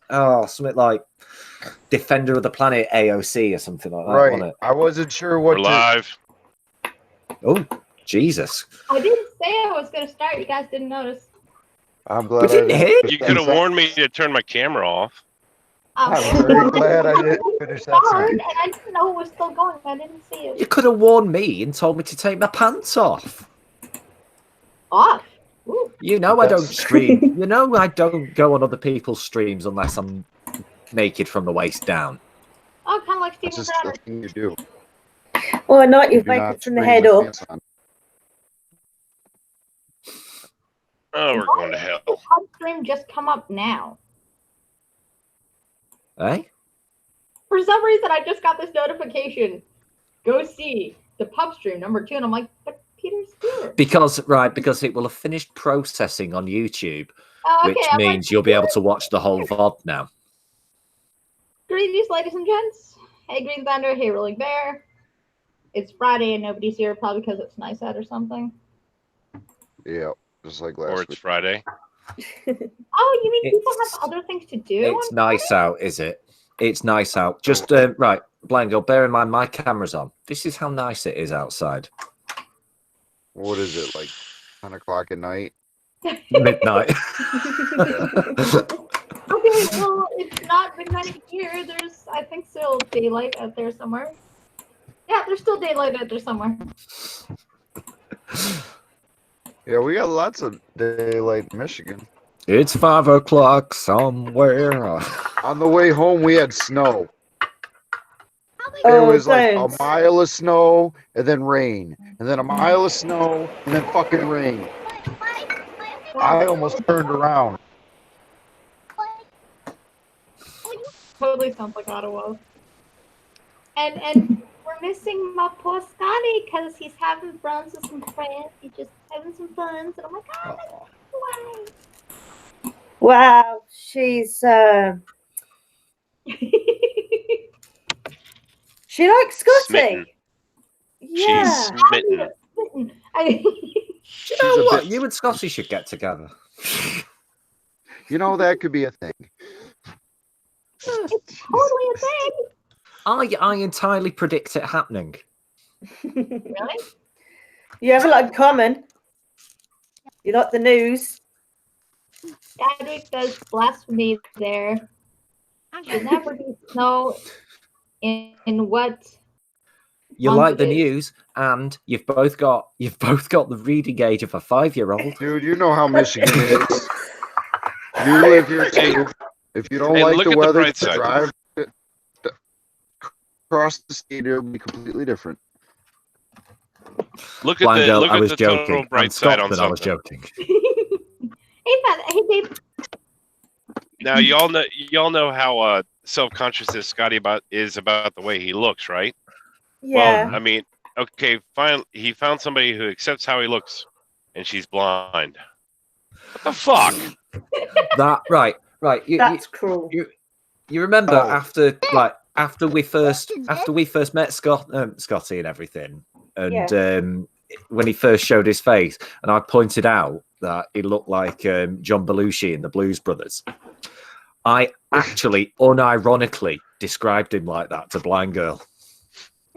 something like Defender of the Planet AOC or something like that, Right. wasn't it? I wasn't sure what We're live. Oh, Jesus. I didn't say I was going to start. You guys didn't notice. I'm glad We didn't I hear didn't You could have warned me to turn my camera off. I'm very glad I didn't finish that Start, sentence. and I didn't know it was still going. I didn't see You it. could have warned me and told me to take my pants off. Off. Ooh. You know I don't That's- stream. You know I don't go on other people's streams unless I'm naked from the waist down. Oh, kind of like That's Steven just the Crowder. thing you do. Or not, you do make not it from the scream head with up. pants on. Oh, we're going to hell. The pub stream just come up now. Eh? For some reason, I just got this notification. Go see the pub stream #2, and I'm like, but Peter's here. Because it will have finished processing on YouTube, Oh, okay, which I'm means like, you'll be able to watch the whole VOD now. greetings, ladies and gents. Hey, Green Thunder. Hey, Rolling Bear. It's Friday and nobody's here, probably because it's nice out or something. Yeah, just like Or last it's week. Friday. Oh, you mean people It's- have other things to do? It's nice out, is it? It's nice out. Just right, Blango, bear in mind my camera's on. This is how nice it is outside. What is it, like 10 o'clock at night? Midnight. Okay, well, it's not midnight here. There's, I think, still daylight out there somewhere. Yeah, there's still daylight out there somewhere. Yeah, we got lots of daylight in Michigan. It's 5 o'clock somewhere. On the way home, we had snow. Oh, It was like a don't. mile of snow and then rain, and then a mile of snow and then fucking rain. I almost turned around. Totally sounds like Ottawa. And we're missing my poor Scotty because he's having friends with some friends. He's just having some fun. And I'm like, oh, why? Wow, she's she likes Scotty. Smitten. Yeah. She's smitten. I, You know a what? bitch. You and Scotty should get together. You know, that could be a thing. it's totally a thing. I entirely predict it happening. Really? You have a lot in common. You like the news. Chadwick does blasphemy there. Should never be snow in what? You Month like the it is. news, and you've both got the reading age of a 5-year-old. Dude, you know how Michigan is. You live here too. If you don't Hey, like look the at the weather, bright to side. drive across the state, it'll be completely different. Look at Blind the girl, look I at was the total joking. bright I'm side stopped on that I was something. joking. Hey, babe. Now y'all know how self-conscious this Scotty is about the way he looks, right? Yeah. Well, I mean, okay, fine. He found somebody who accepts how he looks, and she's blind. What the fuck? That right. That's cruel. You remember Oh. after we first met Scotty and everything, and when he first showed his face, and I pointed out that he looked like John Belushi in the Blues Brothers. I actually unironically described him like that to Blind Girl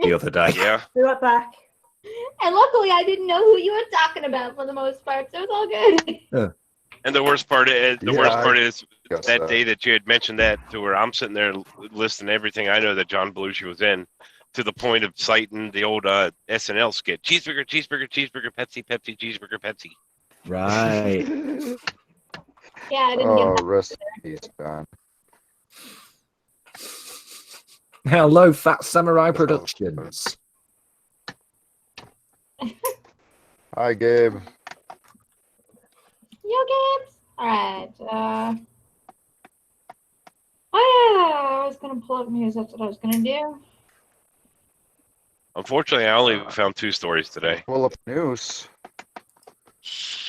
the other day. Yeah. Be right back. And luckily, I didn't know who you were talking about for the most part, so it's all good. And the worst part is Guess that day that you had mentioned that to where I'm sitting there listing everything I know that John Belushi was in, to the point of citing the old SNL skit: cheeseburger, cheeseburger, cheeseburger, Pepsi, Pepsi, cheeseburger, Pepsi. Right. Yeah, I didn't get Oh, that. rest in peace, John. Hello, Fat Samurai Productions. Hi, Gabe. Yo, Gibbs. All right. Oh yeah, I was gonna pull up news. That's what I was gonna do. Unfortunately, I only found 2 stories today. Pull up news.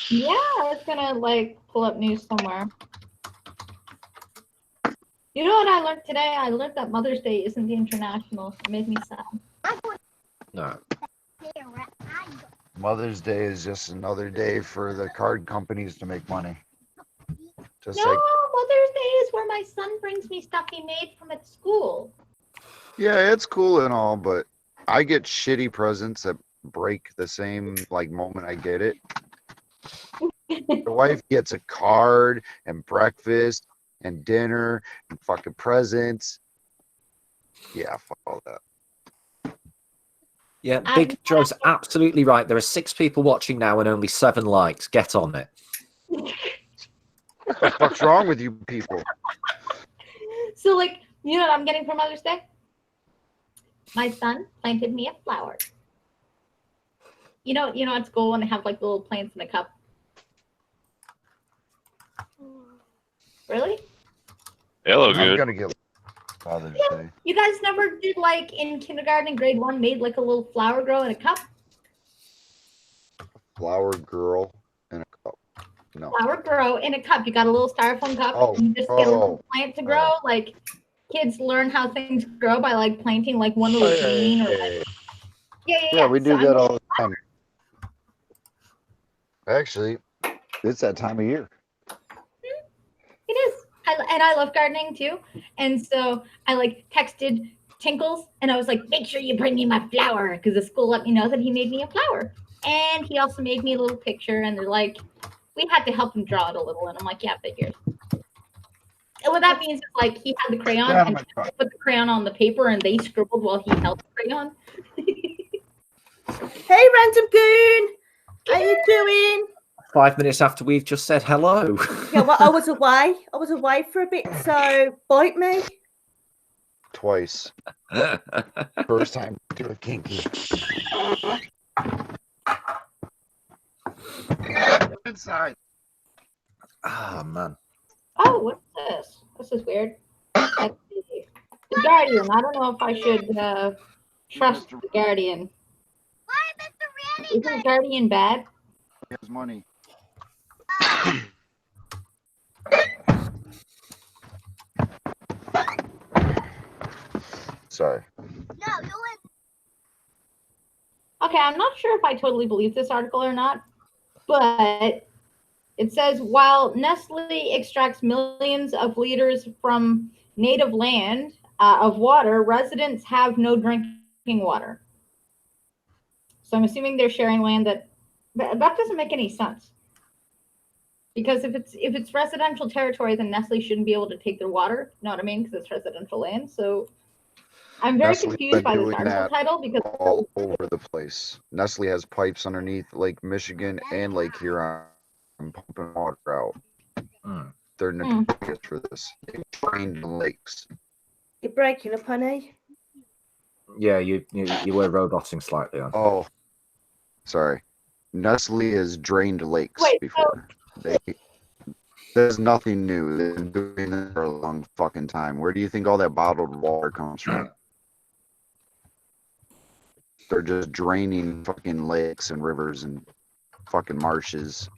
Yeah, I was gonna pull up news somewhere. You know what I learned today? I learned that Mother's Day isn't the international. It made me sad. No. Mother's Day is just another day for the card companies to make money. Just No, like Mother's Day is where my son brings me stuff he made from at school. Yeah, it's cool and all, but I get shitty presents that break the same like moment I get it. The wife gets a card and breakfast and dinner and fucking presents. Yeah, fuck all that. Yeah, Big Joe's absolutely right. There are 6 people watching now and only 7 likes. Get on it. What the fuck's wrong with you people? So, like, you know what I'm getting for Mother's Day? My son planted me a flower. You know at school when they have like the little plants in a cup. Really? Hello, I'm good. gonna get Father's Day. You guys never did like in kindergarten and grade 1 made like a little flower grow in a cup? Flower girl in a cup. No. Flower grow in a cup. You got a little styrofoam cup. Oh, And you just get a oh, little plant to grow. Like kids learn how things grow by like planting like one little bean or like Yeah, we do So, that all the time. Actually, it's that time of year. It is. And I love gardening too. And so I like texted Tinkles and I was like, make sure you bring me my flower because the school let me know that he made me a flower. And he also made me a little picture and they're like, we had to help him draw it a little. And I'm like, yeah, figures. And what that means is like he had the crayon and put the crayon on the paper and they scribbled while he held the crayon. Hey, Random Goon! How you doing? 5 minutes after we've just said hello. Yeah, well, I was away. I was away for a bit, so bite me. Twice. First time to a kinky. Inside. Oh, man. Oh, what's this? This is weird. Let's see. The Guardian. I don't know if I should trust the Guardian. Isn't Guardian bad? He has money. Sorry. Okay, I'm not sure if I totally believe this article or not, but it says while Nestle extracts millions of liters from native land of water, residents have no drinking water. So I'm assuming they're sharing land that doesn't make any sense. Because if it's residential territory, then Nestle shouldn't be able to take their water. You know what I mean? Because it's residential land. So I'm very Nestle's confused by been this doing article that title because all over the place. Nestle has pipes underneath Lake Michigan and Lake Huron pumping water out. They're notorious for this. They drain the lakes. You're breaking up, honey. Yeah, you were roboting slightly on. Oh, sorry. Nestle has drained lakes Wait, before. There's nothing new. They've been doing it for a long fucking time. Where do you think all that bottled water comes from? They're just draining fucking lakes and rivers and fucking marshes.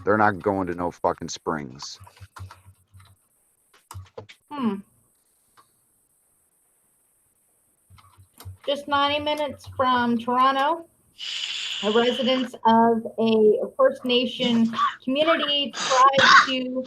They're not going to no fucking springs. Just 90 minutes from Toronto, residents of a First Nation community tried to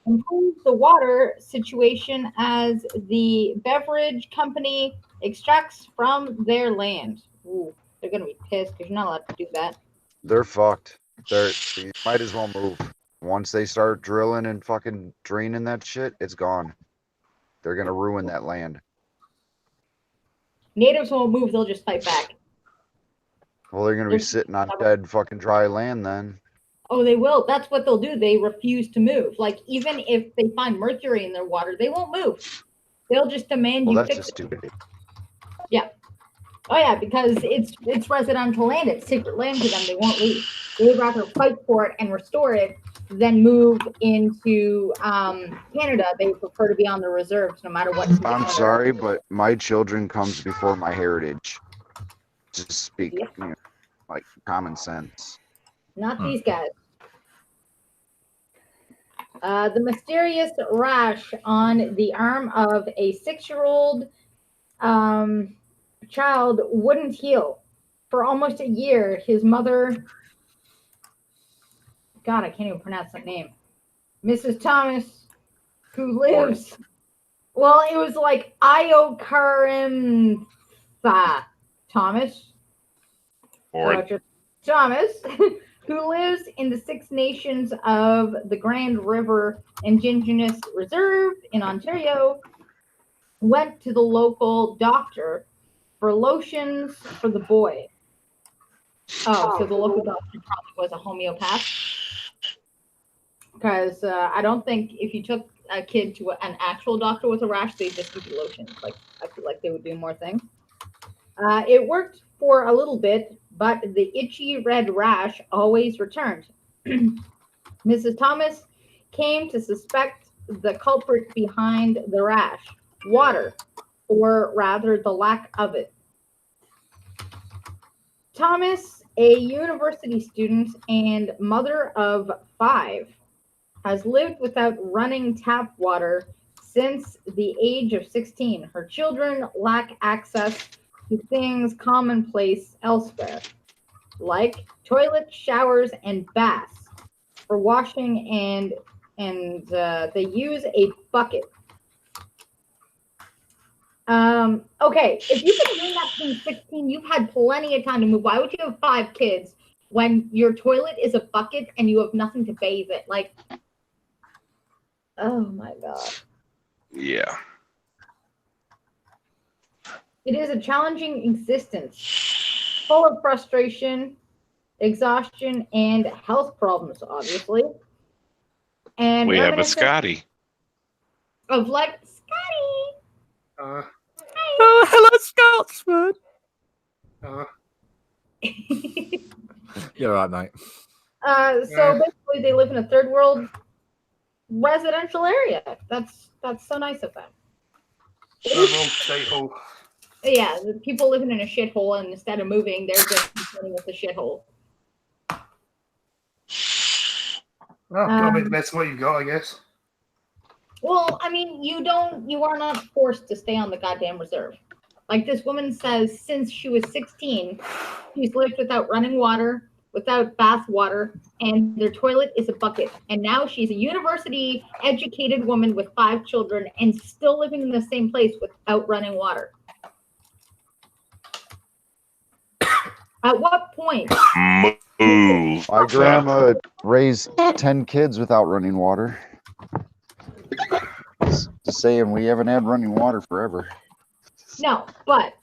improve the water situation as the beverage company extracts from their land. Ooh, they're going to be pissed because you're not allowed to do that. They're fucked. You might as well move. Once they start drilling and fucking draining that shit, it's gone. They're gonna ruin that land. Natives won't move, they'll just fight back. Well, they're gonna be sitting on dead fucking dry land then. Oh, they will. That's what they'll do. They refuse to move. Like, even if they find mercury in their water, they won't move. They'll just demand you Well, that's fix just it. stupid. Yeah. Oh, yeah, because it's residential land. It's sacred land to them. They won't leave. They'd rather fight for it and restore it than move into Canada. They prefer to be on the reserves no matter what. I'm sorry, but my children comes before my heritage. Just speak, Yep. you know, like common sense. Not these guys. The mysterious rash on the arm of a 6-year-old child wouldn't heal. For almost a year, his mother, God, I can't even pronounce that name, Mrs. Thomas, who lives. Well, it was like Iokarimtha Thomas. Or Just Thomas, who lives in the Six Nations of the Grand River Indigenous Reserve in Ontario, went to the local doctor for lotions for the boy. Oh, so the local doctor probably was a homeopath. Because I don't think if you took a kid to an actual doctor with a rash, they'd just give you lotions. Like, I feel like they would do more things. It worked for a little bit, but the itchy red rash always returned. Mrs. Thomas came to suspect the culprit behind the rash, water, or rather the lack of it. Thomas, a university student and mother of 5, has lived without running tap water since the age of 16. Her children lack access to things commonplace elsewhere, like toilets, showers, and baths for washing, and they use a bucket. Okay, if you can bring that to 16, you've had plenty of time to move. Why would you have 5 kids when your toilet is a bucket and you have nothing to bathe it? Like, oh my God. yeah. It is a challenging existence, full of frustration, exhaustion, and health problems, obviously. And We have a reminiscent Scotty. of like Scotty. Oh, hello, Scotsman. You're right, mate. So basically, they live in a third world residential area. That's so nice of them. Yeah, the people living in a shithole, and instead of moving, they're just living with the shithole. Well, gotta make the best of what you got, I guess. Well, I mean, you are not forced to stay on the goddamn reserve. Like this woman says, since she was 16, she's lived without running water, without bath water, and their toilet is a bucket. And now she's a university educated woman with 5 children and still living in the same place without running water. At what point? Move. My grandma raised 10 kids without running water. Just saying, we haven't had running water forever. No, but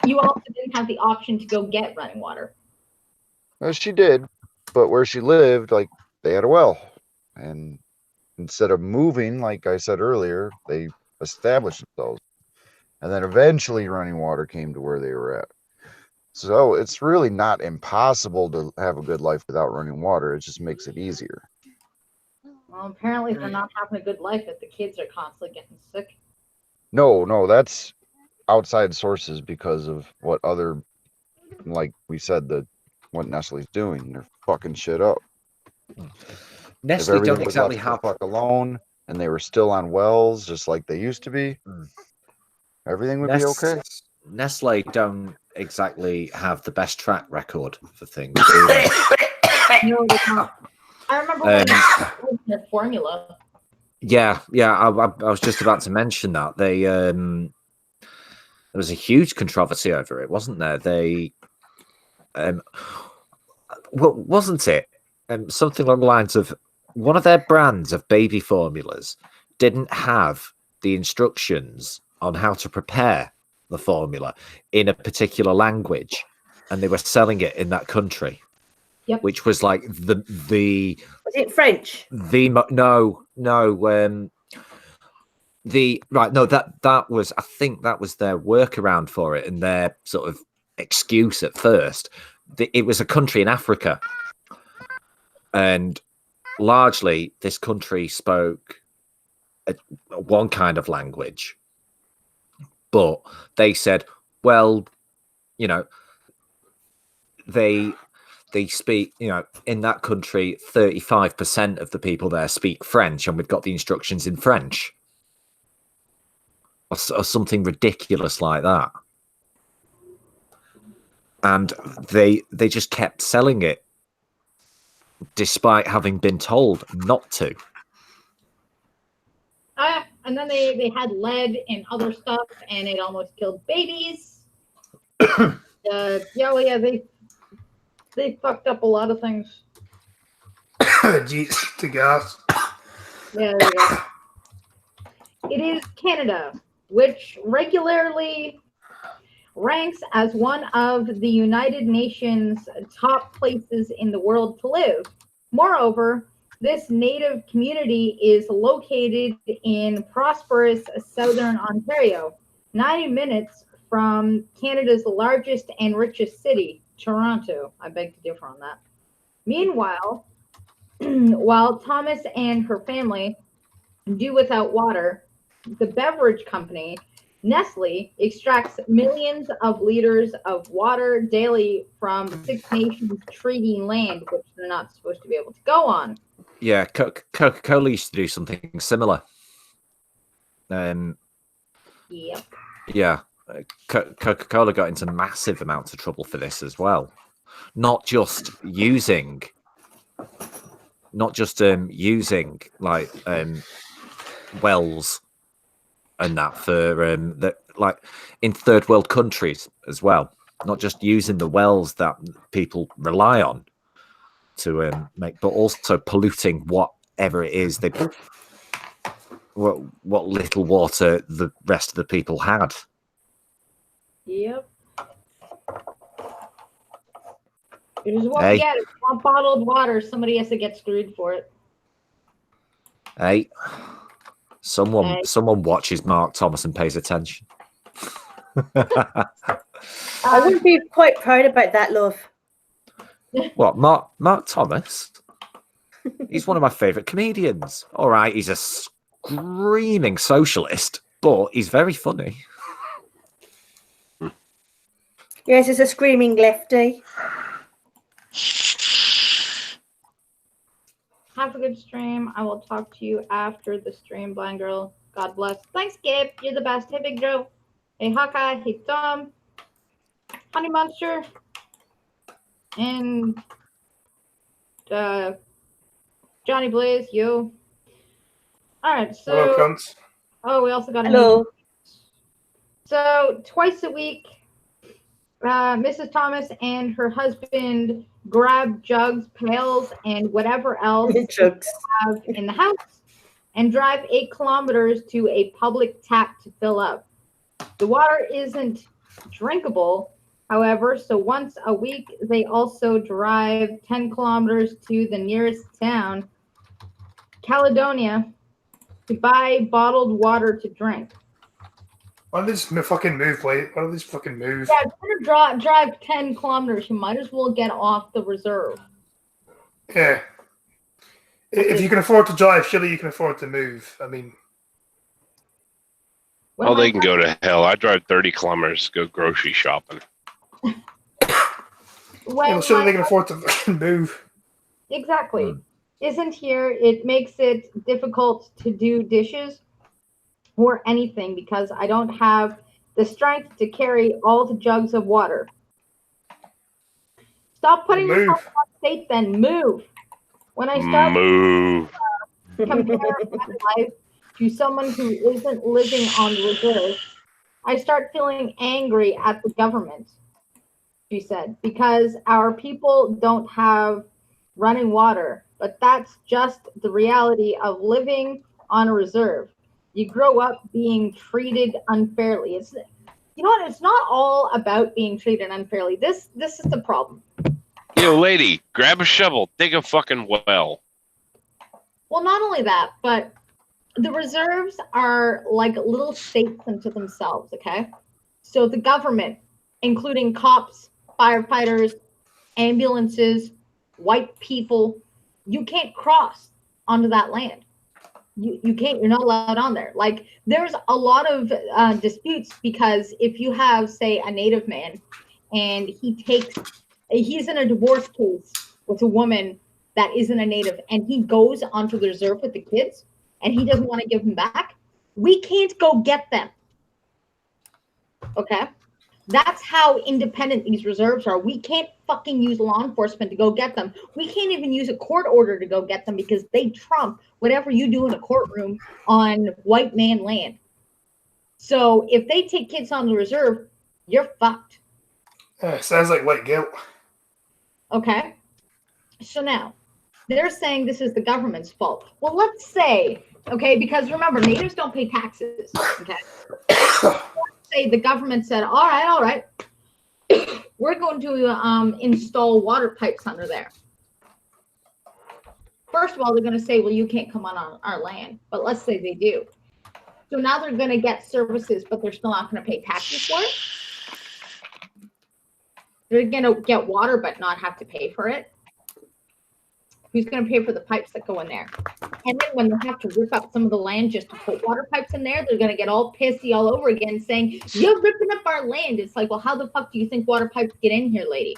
you also didn't have the option to go get running water. Well, she did, but where she lived, like, they had a well. And instead of moving, like I said earlier, they established themselves. And then eventually running water came to where they were at. So it's really not impossible to have a good life without running water. It just makes it easier. Well, apparently they're not having a good life if the kids are constantly getting sick. No, that's outside sources because of what other, like we said, what Nestle's doing. They're fucking shit up. Nestle if don't everything was exactly left the have. fuck alone and they were still on wells just like they used to be, everything would be okay. Nestle don't exactly have the best track record for things. Do they? No, they don't. I remember when they was their formula. Yeah. I was just about to mention that there was a huge controversy over it, wasn't there? Wasn't it? Something along the lines of one of their brands of baby formulas didn't have the instructions on how to prepare the formula in a particular language, and they were selling it in that country. Yep. Which was like the Was it French? that was, I think that was their workaround for it and their sort of excuse at first. It was a country in Africa, and largely this country spoke one kind of language, but they said, well, you know, they speak, you know, in that country, 35% of the people there speak French, and we've got the instructions in French, or something ridiculous like that. And they just kept selling it, despite having been told not to. And then they had lead and other stuff, and it almost killed babies. Yeah, they fucked up a lot of things. Jeez, to gas. Yeah, there you go. It is Canada, which regularly ranks as one of the United Nations' top places in the world to live. Moreover, this native community is located in prosperous southern Ontario, 90 minutes from Canada's largest and richest city, Toronto. I beg to differ on that. Meanwhile, while Thomas and her family do without water, the beverage company Nestle extracts millions of liters of water daily from Six Nations treaty land, which they're not supposed to be able to go on. Yeah, Coca-Cola used to do something similar. Yep. Yeah, Coca-Cola got into massive amounts of trouble for this as well. Not just using like wells and that for that, like in third world countries as well. Not just using the wells that people rely on to make, but also polluting whatever it is what little water the rest of the people had. Yep. It is what we get. If you want bottled water, somebody has to get screwed for it. Hey, someone watches Mark Thomas and pays attention. I wouldn't be quite proud about that, love. What, Mark Thomas? He's one of my favourite comedians. All right, he's a screaming socialist, but he's very funny. Yes, it's a screaming lefty. Have a good stream. I will talk to you after the stream, blind girl. God bless. Thanks, Gabe. You're the best. Hey, Big Joe. Hey, Hawkeye. Hey, Tom. Honey Monster. And Johnny Blaze. Yo. All right. So. Hello, cunts. Oh, we also got a Hello. So twice a week, Mrs. Thomas and her husband grab jugs, pails, and whatever else they have in the house and drive 8 kilometers to a public tap to fill up. The water isn't drinkable, however, so once a week they also drive 10 kilometers to the nearest town, Caledonia, to buy bottled water to drink. Why don't they just fucking move, plate? Why don't they just fucking move? Yeah, if you're gonna drive 10 kilometers, you might as well get off the reserve. Yeah. If you can afford to drive, surely you can afford to move. I mean... Oh, they can go to hell. I drive 30 kilometers to go grocery shopping. Well, surely they can afford to fucking move. Exactly. Isn't here, it makes it difficult to do dishes or anything because I don't have the strength to carry all the jugs of water. Stop putting yourself on state, then move. When I start compare my life to someone who isn't living on reserve, I start feeling angry at the government, she said, because our people don't have running water, but that's just the reality of living on a reserve. You grow up being treated unfairly. It's, you know what? It's not all about being treated unfairly. This is the problem. Yo, lady, grab a shovel, dig a fucking well. Well, not only that, but the reserves are like little states unto themselves, okay? So the government, including cops, firefighters, ambulances, white people, you can't cross onto that land. You can't, you're not allowed on there. Like, there's a lot of disputes because if you have, say, a native man and he's in a divorce case with a woman that isn't a native and he goes onto the reserve with the kids and he doesn't want to give them back, we can't go get them. Okay? That's how independent these reserves are. We can't fucking use law enforcement to go get them. We can't even use a court order to go get them because they trump whatever you do in a courtroom on white man land. So if they take kids on the reserve, you're fucked. Sounds like white guilt. Okay? So now, they're saying this is the government's fault. Well, let's say, okay, because remember, natives don't pay taxes, okay? Let's say the government said, all right, we're going to install water pipes under there. First of all, they're going to say, well, you can't come on our land. But let's say they do. So now they're going to get services, but they're still not going to pay taxes for it. They're going to get water, but not have to pay for it. Who's going to pay for the pipes that go in there? And then when they have to rip up some of the land just to put water pipes in there, they're going to get all pissy all over again saying, you're ripping up our land. It's like, well, how the fuck do you think water pipes get in here, lady?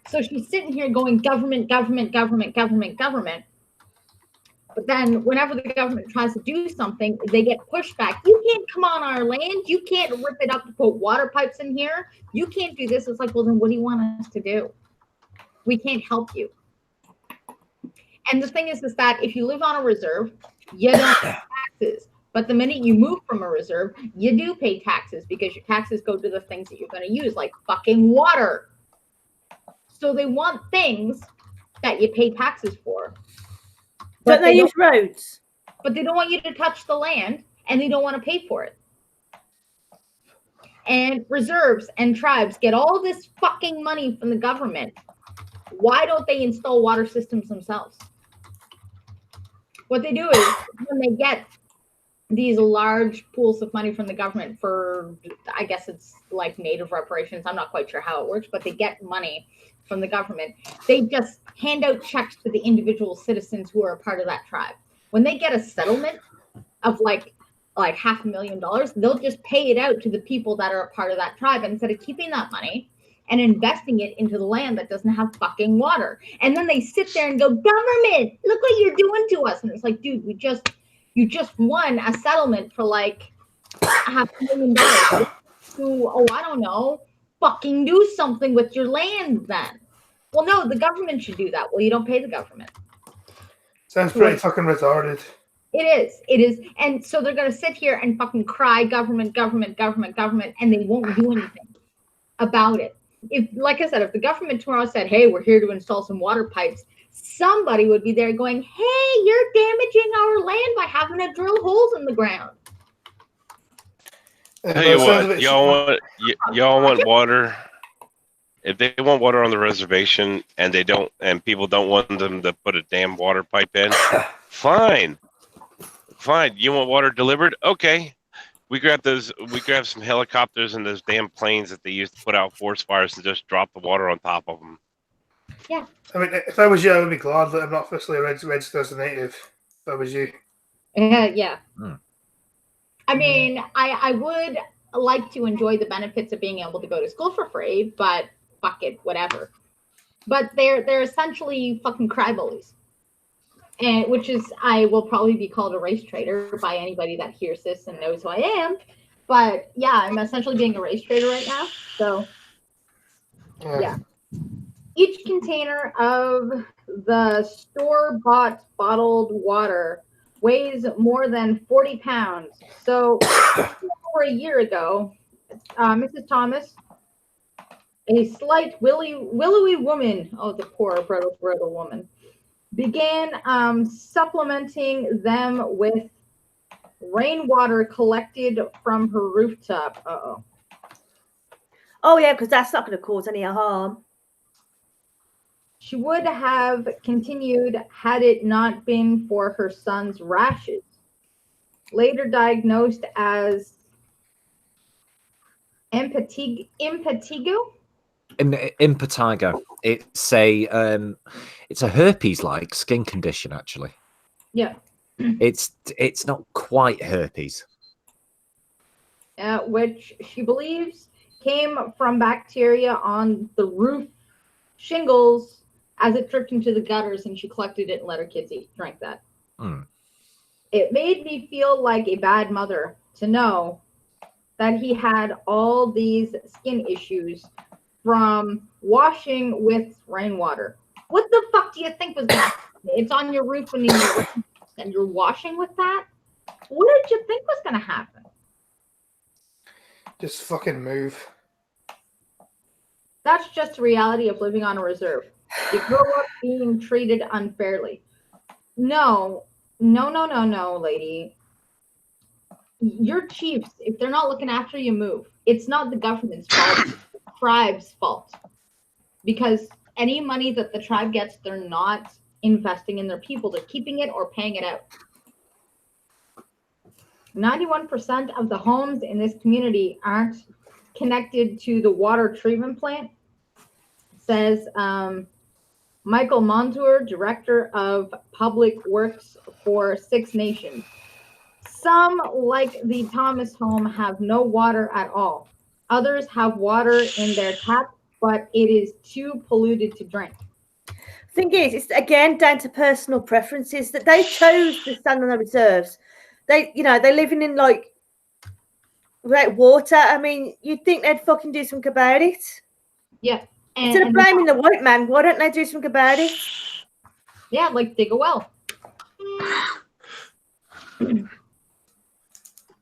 So she's sitting here going, government, government, government, government, government. But then whenever the government tries to do something, they get pushed back. You can't come on our land. You can't rip it up to put water pipes in here. You can't do this. It's like, well, then what do you want us to do? We can't help you. And the thing is that if you live on a reserve, you don't pay taxes. But the minute you move from a reserve, you do pay taxes because your taxes go to the things that you're going to use, like fucking water. So they want things that you pay taxes for. Don't they use roads? But they don't want you to touch the land, and they don't want to pay for it. And reserves and tribes get all this fucking money from the government. Why don't they install water systems themselves? What they do is when they get these large pools of money from the government for, I guess it's like native reparations. I'm not quite sure how it works, but they get money from the government. They just hand out checks to the individual citizens who are a part of that tribe. When they get a settlement of like $500,000, they'll just pay it out to the people that are a part of that tribe instead of keeping that money and investing it into the land that doesn't have fucking water. And then they sit there and go, government, look what you're doing to us. And it's like, dude, you just won a settlement for like $500,000 to, I don't know, fucking do something with your land then. Well, no, the government should do that. Well, you don't pay the government. Sounds pretty fucking retarded. It is. And so they're going to sit here and fucking cry government, government, government, government, and they won't do anything about it. If, like I said, if the government tomorrow said, hey, we're here to install some water pipes, somebody would be there going, hey, you're damaging our land by having to drill holes in the ground. Tell you what, y'all want water. If they want water on the reservation and they don't, and people don't want them to put a damn water pipe in, fine. You want water delivered? Okay. We grab some helicopters and those damn planes that they use to put out forest fires and just drop the water on top of them. Yeah. I mean, if I was you, I would be glad that I'm not officially registered as a native. If I was you. Yeah. I mean, I would like to enjoy the benefits of being able to go to school for free, but fuck it, whatever. But they're essentially fucking crybullies. And which is, I will probably be called a race traitor by anybody that hears this and knows who I am. But yeah, I'm essentially being a race traitor right now. So yeah. Each container of the store-bought bottled water weighs more than 40 pounds. So over a year ago, Mrs. Thomas, a slight willowy woman, oh, the poor brittle woman, began supplementing them with rainwater collected from her rooftop. Oh, yeah, because that's not going to cause any harm. She would have continued had it not been for her son's rashes, later diagnosed as impetigo. Impetigo. It's a herpes-like skin condition, actually. Yeah. It's not quite herpes. Which she believes came from bacteria on the roof shingles as it dripped into the gutters, and she collected it and let her kids drink that. It made me feel like a bad mother to know that he had all these skin issues from washing with rainwater. What the fuck do you think was going to happen? It's on your roof and you're washing with that? What did you think was going to happen? Just fucking move. That's just the reality of living on a reserve. You grow up being treated unfairly. No, lady. Your chiefs, if they're not looking after you, move. It's not the government's fault, it's the tribe's fault. Because any money that the tribe gets, they're not investing in their people. They're keeping it or paying it out. 91% of the homes in this community aren't connected to the water treatment plant, says Michael Montour, Director of Public Works for Six Nations. Some, like the Thomas home, have no water at all. Others have water in their tap, but it is too polluted to drink. Thing is, it's again down to personal preferences that they chose to stand on the reserves. They're living in like without water. I mean, you'd think they'd fucking do something about it. Yeah. Instead of blaming the white man, why don't they do something about it? Yeah, like dig a well.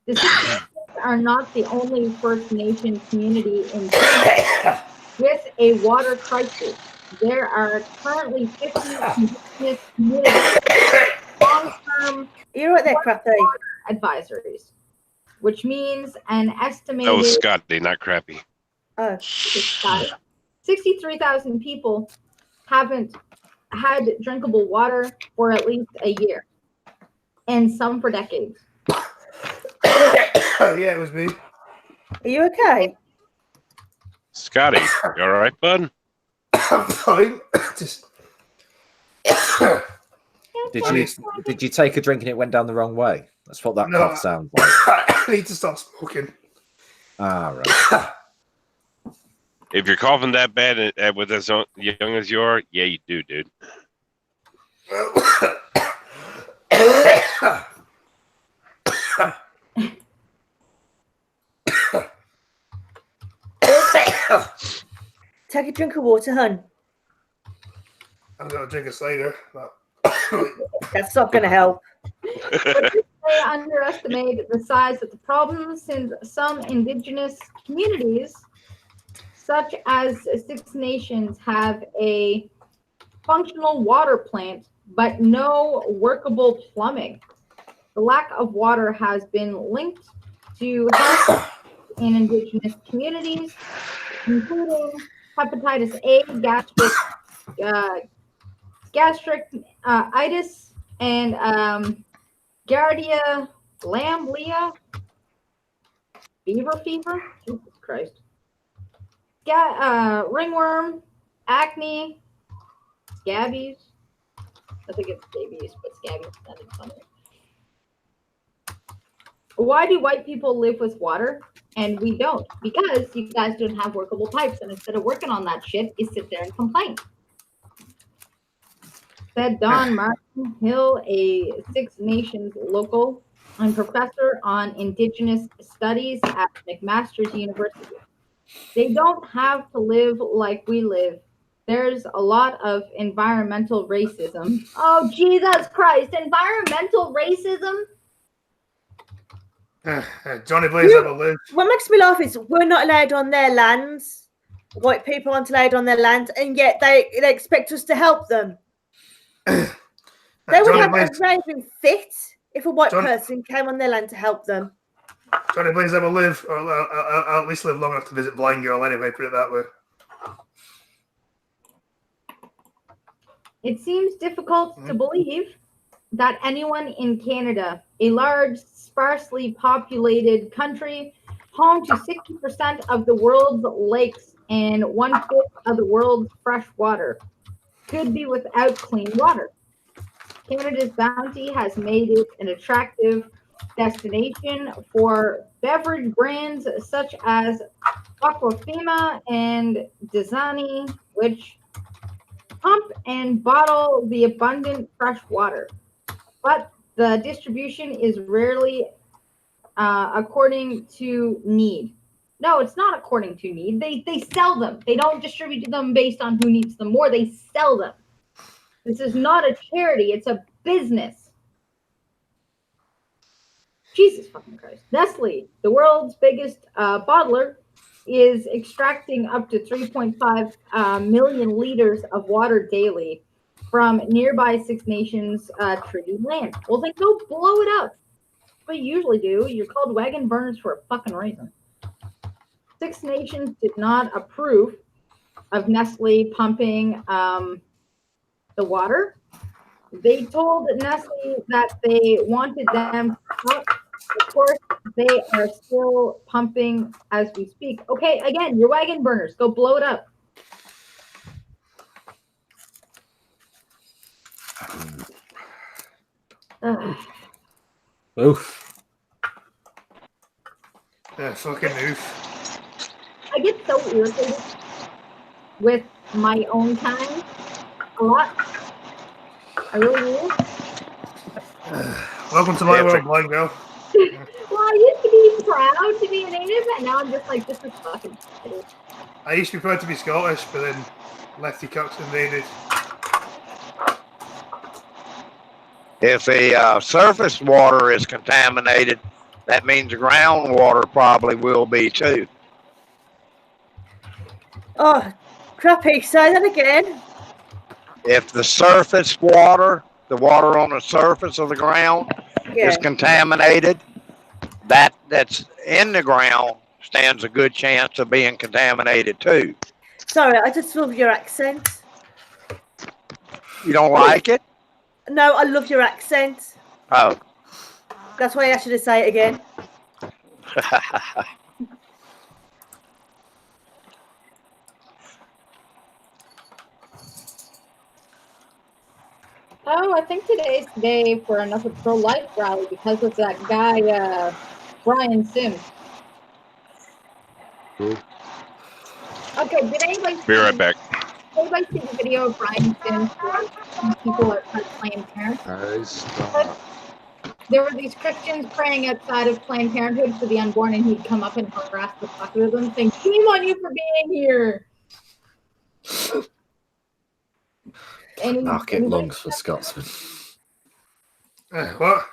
The Six Nations are not the only First Nation community in Canada with a water crisis. There are currently 50 indigenous communities long-term You're right there, Crappy. advisories, which means an estimated. That was Scotty, not Crappy. Oh, 63,000 people haven't had drinkable water for at least a year, and some for decades. Oh, yeah, it was me. are you okay? Scotty, you all right, bud? I'm fine. Just. Did you take a drink and it went down the wrong way? That's what that No. cough sounds like. I need to stop smoking. Ah, right. If you're coughing that bad and with as young as you are, yeah, you do, dude. Take a drink of water, hun. I'm going to drink a cider. But... That's not going to help. They underestimate the size of the problem since some indigenous communities, such as Six Nations, have a functional water plant but no workable plumbing. The lack of water has been linked to health in indigenous communities, including hepatitis A, gastritis, and Giardia lamblia, beaver fever, Jesus Christ, ringworm, acne, scabies. I think it's scabies, but scabies sounded funny. Why do white people live with water and we don't? Because you guys don't have workable pipes, and instead of working on that shit, you sit there and complain. Said Don Martin Hill, a Six Nations local and professor on Indigenous Studies at McMaster's University. They don't have to live like we live. There's a lot of environmental racism. Oh, Jesus Christ, environmental racism? Johnny Blaze ever lived. What makes me laugh is we're not allowed on their lands. White people aren't allowed on their land, and yet they expect us to help them. They would have a raving fit if a white person came on their land to help them. Johnny Blaze ever live, or I'll at least live long enough to visit Blind Girl anyway, put it that way. It seems difficult to believe that anyone in Canada, a large, sparsely populated country, home to 60% of the world's lakes and 1/5 of the world's fresh water, could be without clean water. Canada's bounty has made it an attractive destination for beverage brands such as Aquafina and Dasani, which pump and bottle the abundant fresh water. But the distribution is rarely according to need. No, it's not according to need. They sell them. They don't distribute them based on who needs them more. They sell them. This is not a charity. It's a business. Jesus fucking Christ. Nestle, the world's biggest bottler, is extracting up to 3.5 million liters of water daily from nearby Six Nations treaty land. Well, then go blow it up. That's what you usually do. You're called wagon burners for a fucking reason. Six Nations did not approve of Nestle pumping the water. They told Nestle that they wanted them to stop. Of course, they are still pumping as we speak. Okay, again, your wagon burners, go blow it up. Oof. Yeah, fucking oof. I get so irritated with my own kind a lot. I really do. Welcome to my world, blind girl. Well, I used to be proud to be a native, and now I'm just like, this is fucking shitty. I used to be proud to be Scottish, but then Lefty Cox invaded. If the surface water is contaminated, that means the groundwater probably will be too. Oh, crappy. Say that again. If the surface water, the water on the surface of the ground, Yeah. is contaminated, that's in the ground stands a good chance of being contaminated too. Sorry, I just love your accent. You don't like it? No, I love your accent. Oh. That's why I asked you to say it again. Oh, I think today's the day for another pro-life rally because of that guy, Brian Sims. Cool. Okay, did anybody Be right back. Anybody see the video of Brian Sims when people are Planned Parenthood? There were these Christians praying outside of Planned Parenthood for the unborn, and he'd come up and harass the fuck out of them, saying, "Shame on you for being here." Market lungs for Scotsman. What?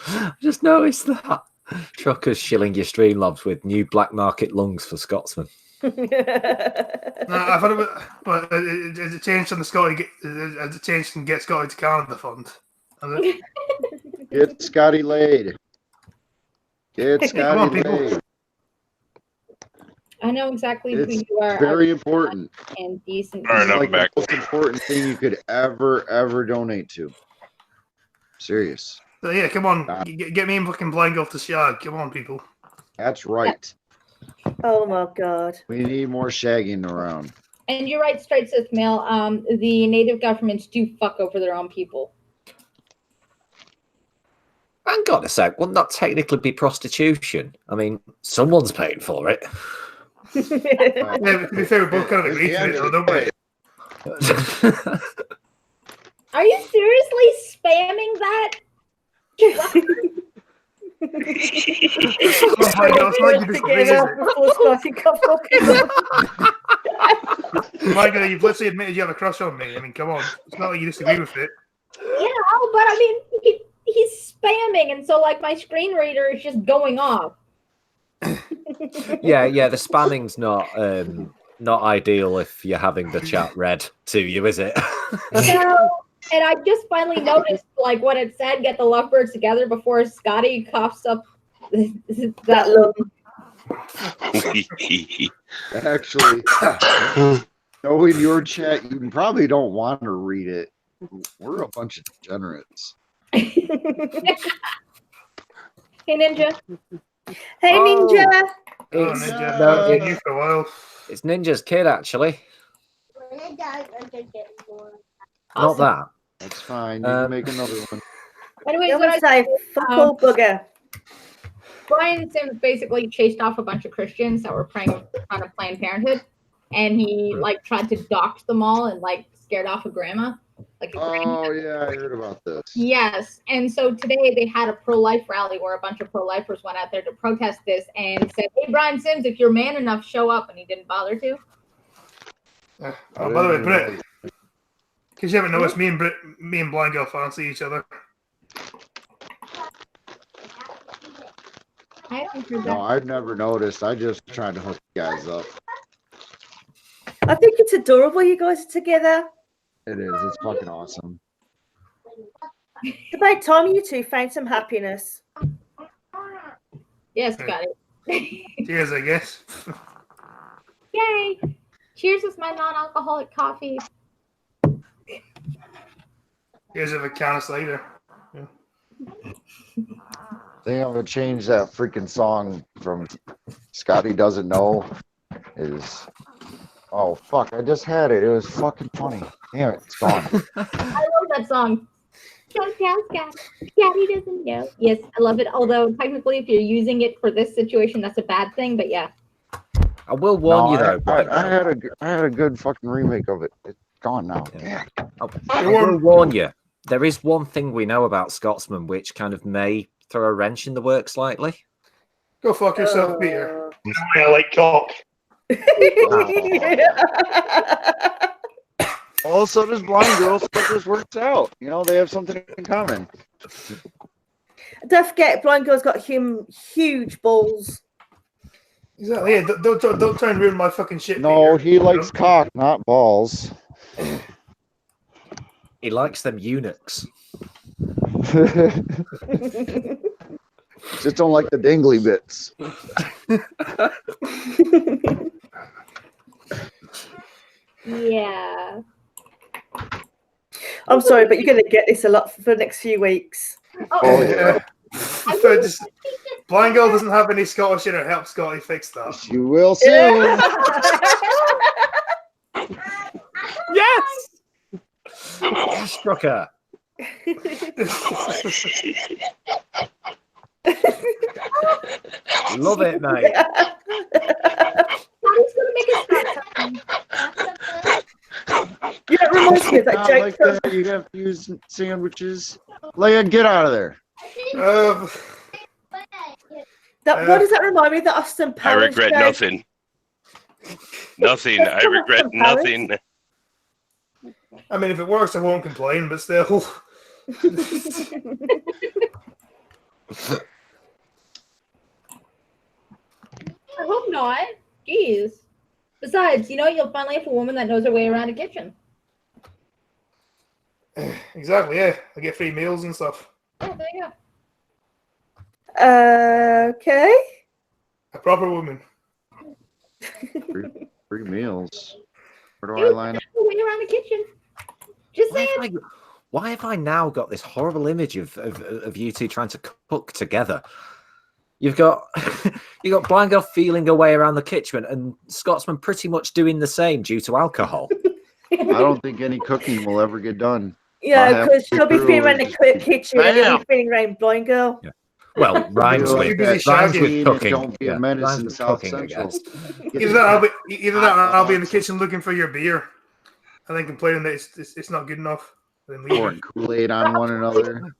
I just noticed that. Truckers shilling your Streamlabs with new black market lungs for Scotsman. No, I thought it was. But has it changed from the Scotty? Has it changed from Get Scotty to Canada Fund? Get Scotty laid. Get Come Scotty on, people. laid. I know exactly It's who you are. very important. And decent. All right, It's I'm like back. the most important thing you could ever donate to. Serious. So yeah, come on, get me and fucking blind golf to shag. Come on, people. That's right. Oh my god. We need more shagging around. And you're right, straight cis male. The native governments do fuck over their own people. Hang on a sec, wouldn't that technically be prostitution? I mean, someone's paying for it. Yeah, to be fair, we both kind of agree to it, though, don't we? Are you seriously spamming that? Oh my God, it's like you disagree, is it? My God, you've literally admitted you have a crush on me. I mean, come on. It's not like you disagree with it. Yeah, but I mean, he's spamming, and so like my screen reader is just going off. yeah, the spamming's not ideal if you're having the chat read to you, is it? No, and I just finally noticed like what it said, get the lovebirds together before Scotty coughs up that look. Actually, knowing your chat, you probably don't want to read it. We're a bunch of degenerates. Hey, Ninja. Hey, Ninja. Oh, It's, Ninja. no, I've known you for a while. it's Ninja's kid, actually. Awesome. Not that. That's fine. You can make another one. Anyways, Don't what I say fuck all bugger. Brian Sims basically chased off a bunch of Christians that were praying in front of Planned Parenthood, and he like tried to dox them all and like scared off of grandma. Like a Oh yeah, I heard about this. Yes. And so today they had a pro-life rally where a bunch of pro-lifers went out there to protest this and said, hey, Brian Sims, if you're man enough, show up. And he didn't bother to. Oh, by the way, Britt, because you haven't noticed, me and Blind Girl fancy each other. I haven't heard that. No, I've never noticed. I just tried to hook you guys up. I think it's adorable you guys are together. It is. It's fucking awesome. It's about time you two found some happiness. Yes, got it. Cheers, I guess. Yay. Cheers with my non-alcoholic coffee. Here's a can of cider. Yeah. They haven't changed that freaking song from Scotty Doesn't Know. Is oh fuck! I just had it. It was fucking funny. Damn it, it's gone. I love that song. Scotty doesn't know. Yes, I love it. Although technically, if you're using it for this situation, that's a bad thing. But yeah. I will warn you though. I had a good fucking remake of it. It's gone now. Yeah. I will warn you. There is one thing we know about Scotsman which kind of may throw a wrench in the works slightly. Go fuck yourself, Peter. I like cock. Also, does Blind Girl, so it just works out. You know, they have something in common. Don't forget, Blind Girl's got huge balls. Exactly. Yeah, don't try and ruin my fucking shit. No, Peter. he likes cock, not balls. He likes them eunuchs. Just don't like the dingly bits. Yeah. I'm sorry, but you're going to get this a lot for the next few weeks. Oh yeah. Blind Girl doesn't have any Scottish in her. Help Scotty fix that. You will soon. Yes! Strucker. Love it, mate. Yeah, it reminds me of that Not joke. like that. You have to use sandwiches. Leia, get out of there. What does that remind me of? The Austin I Powers regret joke? nothing. Nothing. I regret nothing. I mean, if it works, I won't complain, but still. I hope not. Jeez. Besides, you'll finally have a woman that knows her way around a kitchen. Exactly, yeah. I get free meals and stuff. Oh, there you go. Okay. A proper woman. Free meals. Where do I line up? Way around the kitchen. Just saying. Why have I now got this horrible image of you two trying to cook together? You've got Blind Girl feeling her way around the kitchen and Scotsman pretty much doing the same due to alcohol. I don't think any cooking will ever get done. Yeah, because she'll be feeling around the kitchen and you'll be feeling around Blind Girl. Yeah. Well, rhymes with cooking. Don't be a menace in South Central. Either that, I'll be in the kitchen looking for your beer, and then complaining that it's not good enough. Pouring Kool-Aid on one another.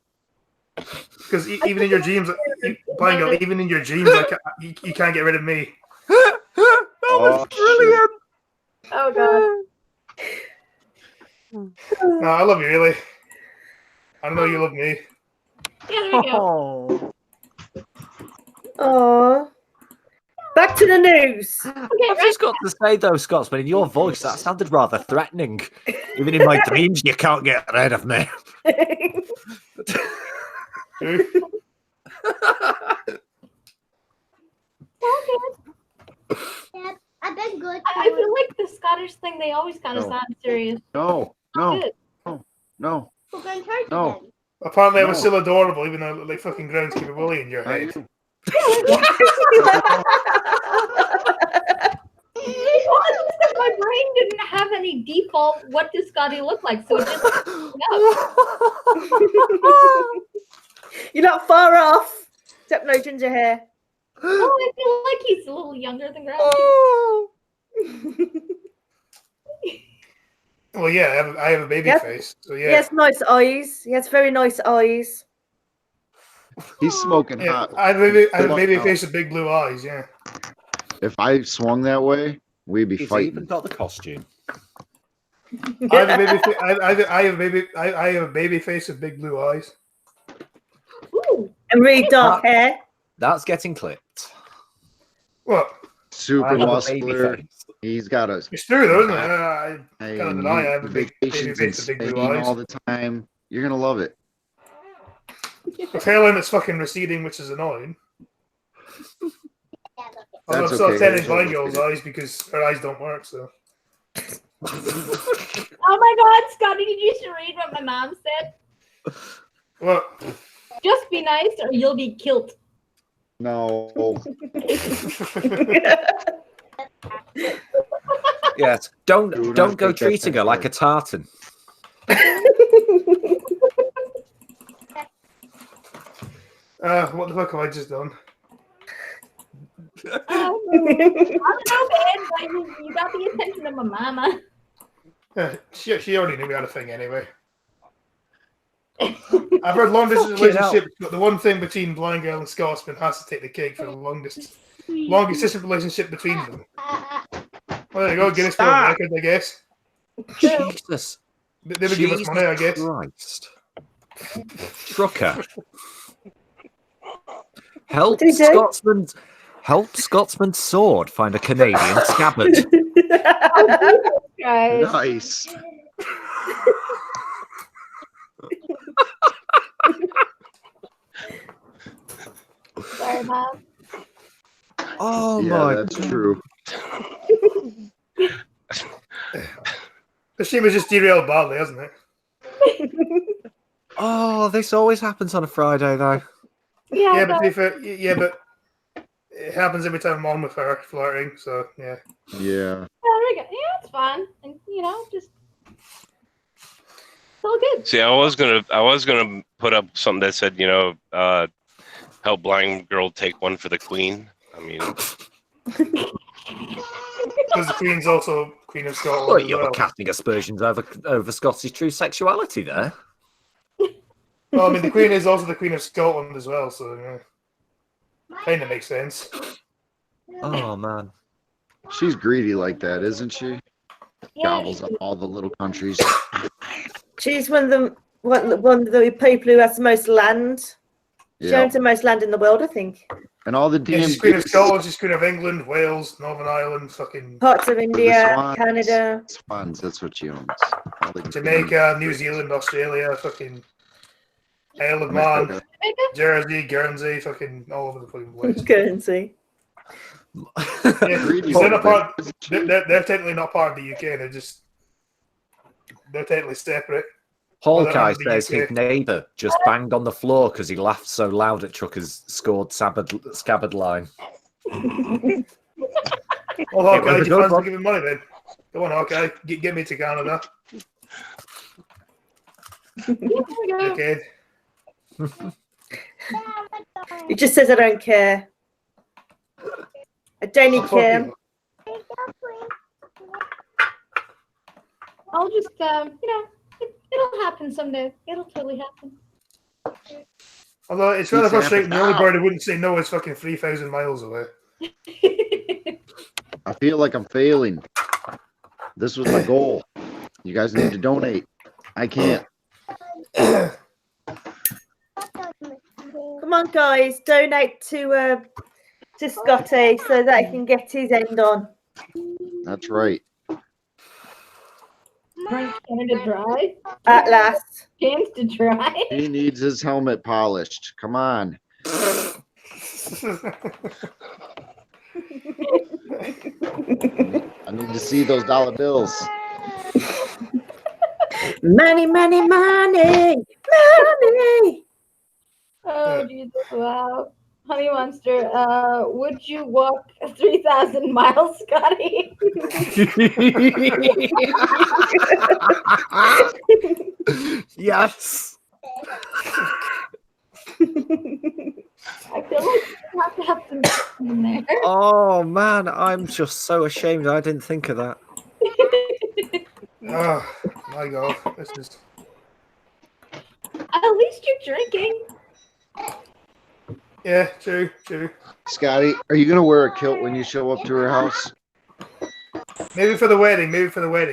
Because even in your dreams, Blind Girl, even in your dreams, you can't get rid of me. That was brilliant. Oh god. No, I love you, really. I know you love me. Yeah, there you go. Oh. Back to the news. I've just got to say though, Scotsman, in your voice, that sounded rather threatening. Even in my dreams, you can't get rid of me. I've been good. I feel like the Scottish thing, they always kind of sound serious. No. Good. We're going to church No. again. Apparently, I was still adorable, even though I look like fucking groundskeeper Willie in your head. My brain didn't have any default. What does Scotty look like? So it just You're not far off. Except no ginger hair. Oh, I feel like he's a little younger than Ground. Well, yeah, I have a baby Yep. face. So He yeah. has nice eyes. He has very nice eyes. He's smoking Yeah, hot. I have a Look baby out. face with big blue eyes. Yeah. If I swung that way, we'd be He's fighting. even got the costume. I have a baby. I have a baby face with big blue eyes. Ooh, And really dark hair. That's getting clipped. What? Super I have a baby muscular. face. He's got a It's true though, isn't it? I Hey, can't and deny I you have a big baby vacations in face with big blue Spain eyes. all the time. You're gonna love it. The hairline is fucking receding, which is annoying. Although I'm That's still okay. telling That's blind okay. girl's eyes because her eyes don't work. So oh my God, Scotty, did you just read what my mom said? what? Just be nice or you'll be killed. No. Yes. Do Don't not go take that treating her like a tartan. What the fuck have I just done? I don't know, man, but you got the attention of my mama. She already knew we had a thing anyway. I've heard long distance relationships, but the one thing between blind girl and Scotsman has to take the cake for the longest distance relationship between them. Well, there you go, Guinness World Record, I guess. Jesus. They would give us money, I guess. Christ. Trucker. What did he do? Help Scotsman's sword find a Canadian scabbard. Guys. Nice. Sorry, Mom. Oh Yeah, my that's God. true. The shame was just derailed badly, hasn't it? Oh, this always happens on a Friday though. Yeah, But to be fair, but it happens every time I'm on with her flirting. So yeah. Yeah. yeah, it's fun, and just it's all good. See, I was gonna put up something that said, help blind girl take one for the queen. I mean, Because the Queen's also Queen of Scotland. Well, as you're well. casting aspersions over Scottish true sexuality there. Well, I mean, the Queen is also the Queen of Scotland as well, so kind of makes sense. Oh man. She's greedy like that, isn't she? Yeah, Gobbles up all the little countries. She's one of the people who has the most land. She Yeah. owns the most land in the world, I think. And all the Yeah, damn she's Queen of geese. Scotland, she's Queen of England, Wales, Northern Ireland, fucking Parts of India, swans. Canada. Swans, that's what she owns. All the Jamaica, New Zealand, Australia, fucking Isle of Man, America. Jersey, Guernsey, fucking all over the fucking place. Guernsey. Yeah, Greedy they're, not little part, bit. they're technically not part of the UK. They're technically separate. Hawkeye under the says UK. his neighbour just banged on the floor because he laughed so loud at Trucker's scored scabbard line. Well, It Hawkeye, was a do you good fancy one. giving money then? Come on, Hawkeye, get me to Canada. Okay. He just says, I don't care. I don't Oh, fuck care. you. I'll just it'll happen someday. It'll totally happen. Although it's rather He's half frustrating, the an only hour. bird who wouldn't say no is fucking 3,000 miles away. I feel like I'm failing. This was my goal. You guys need to donate. I can't. Come on, guys, donate to Scotty so that he can get his end on. That's right. Canada Dry. At last. Chance to try. He needs his helmet polished. Come on. I need to see those dollar bills. Money, money, money, money. Oh Jesus! Wow. Honey Monster, would you walk 3,000 miles, Scotty? Yes. I feel like you have to have some in there. Oh man, I'm just so ashamed I didn't think of that. Oh my god, this is. At least you're drinking. Yeah, true. Scotty, are you gonna wear a kilt when you show up to her house? Maybe for the wedding.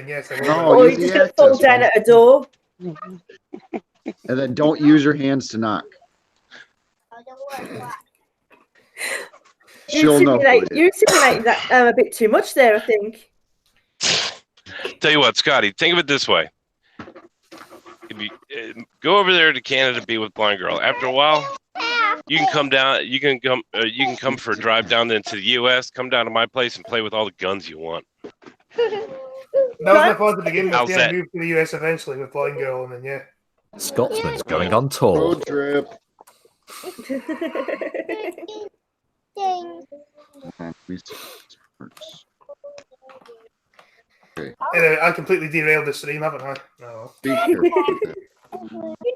Yes, I will. No, Or use you the just fall access, down man. at a door. And then don't use your hands to knock. She'll know who it is. You simulated that a bit too much there, I think. Tell you what, Scotty, think of it this way. If you, go over there to Canada to be with Blind Girl. After a while, you can come down. You can come for a drive down into the U.S. Come down to my place and play with all the guns you want. That was my plan to begin with. How's Yeah, that? move to the US eventually with Blind Girl, and then yeah. Scotsman's going on tour. Road trip. Anyway, I completely derailed the stream, haven't I? No. You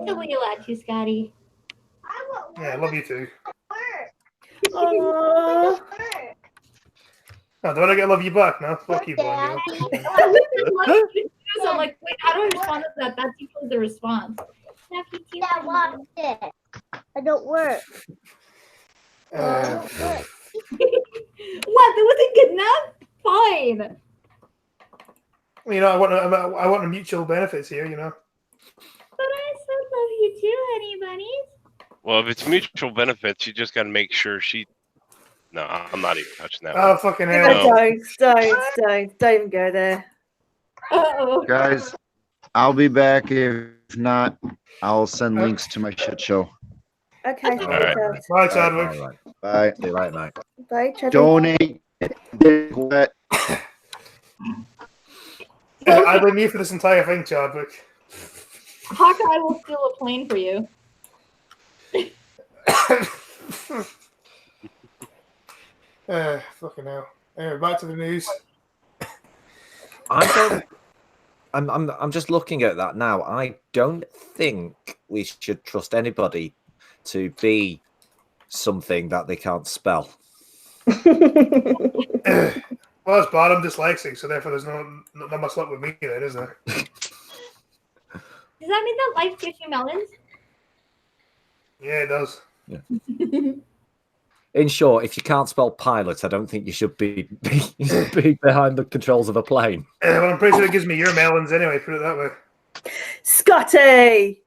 do what you like to, Scotty. Yeah, I love you too. Oh, Oh, do I get love you back now? Fuck you, Blind Girl. So I'm like, wait, how do I respond to that? That's usually the response. That lost it. I don't work. Uh, What? That wasn't good enough? Fine. you know, I want a mutual benefits here. You know. But I still love you too, honey bunnies. Well, if it's mutual benefits, you just got to make sure she. No, I'm not even touching that. Oh fucking hell! don't even go there. Uh-oh. Guys, I'll be back. If not, I'll send links to my shit show. Okay. All right. Bye, Chadwick. All right. Bye. See you later, mate. Bye, Chadwick. Donate. Dick wet. I blame you for this entire thing, Chadwick. Hawkeye will steal a plane for you. Fucking hell. Anyway, back to the news. I'm just looking at that now. I don't think we should trust anybody to be something that they can't spell. Well, it's bad. I'm dyslexic, so therefore there's not much luck with me then, is there? Does that mean that life gives you melons? Yeah, it does. Yeah. In short, if you can't spell pilot, I don't think you should be behind the controls of a plane. Well, I'm pretty sure it gives me your melons anyway, put it that way. Scotty!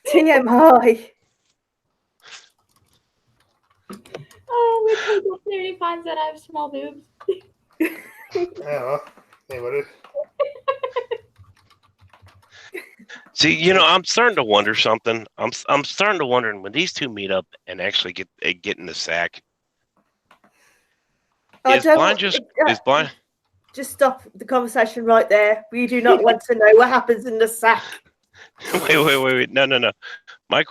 TMI. Oh, we take up there and he finds that I have small boobs. Yeah, well, hey, what is See, you know, I'm starting to wonder something. I'm starting to wonder when these two meet up and actually get in the sack. Is Blind Just stop the conversation right there. We do not want to know what happens in the sack. Wait. No. My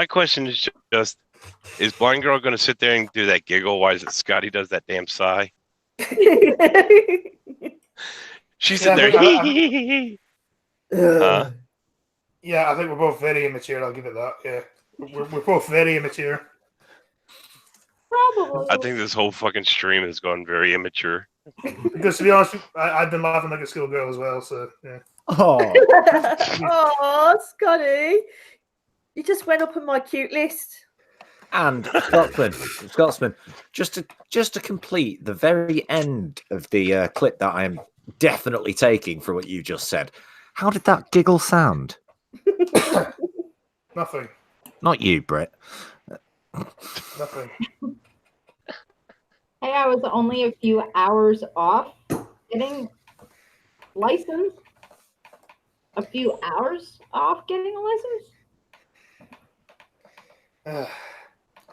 question is just, is Blind Girl going to sit there and do that giggle? Why is it Scotty does that damn sigh? She's sitting there. Yeah, I think we're both very immature. I'll give it that. Yeah, we're both very immature. Probably. I think this whole fucking stream has gone very immature. Because to be honest, I've been laughing like a schoolgirl as well. So yeah. Oh, Oh, Scotty. You just went up on my cute list. and Scotsman, just to complete the very end of the clip that I am definitely taking for what you just said. How did that giggle sound? Nothing. Not you, Britt. Nothing. Hey, I was only a few hours off getting licensed. A few hours off getting a license?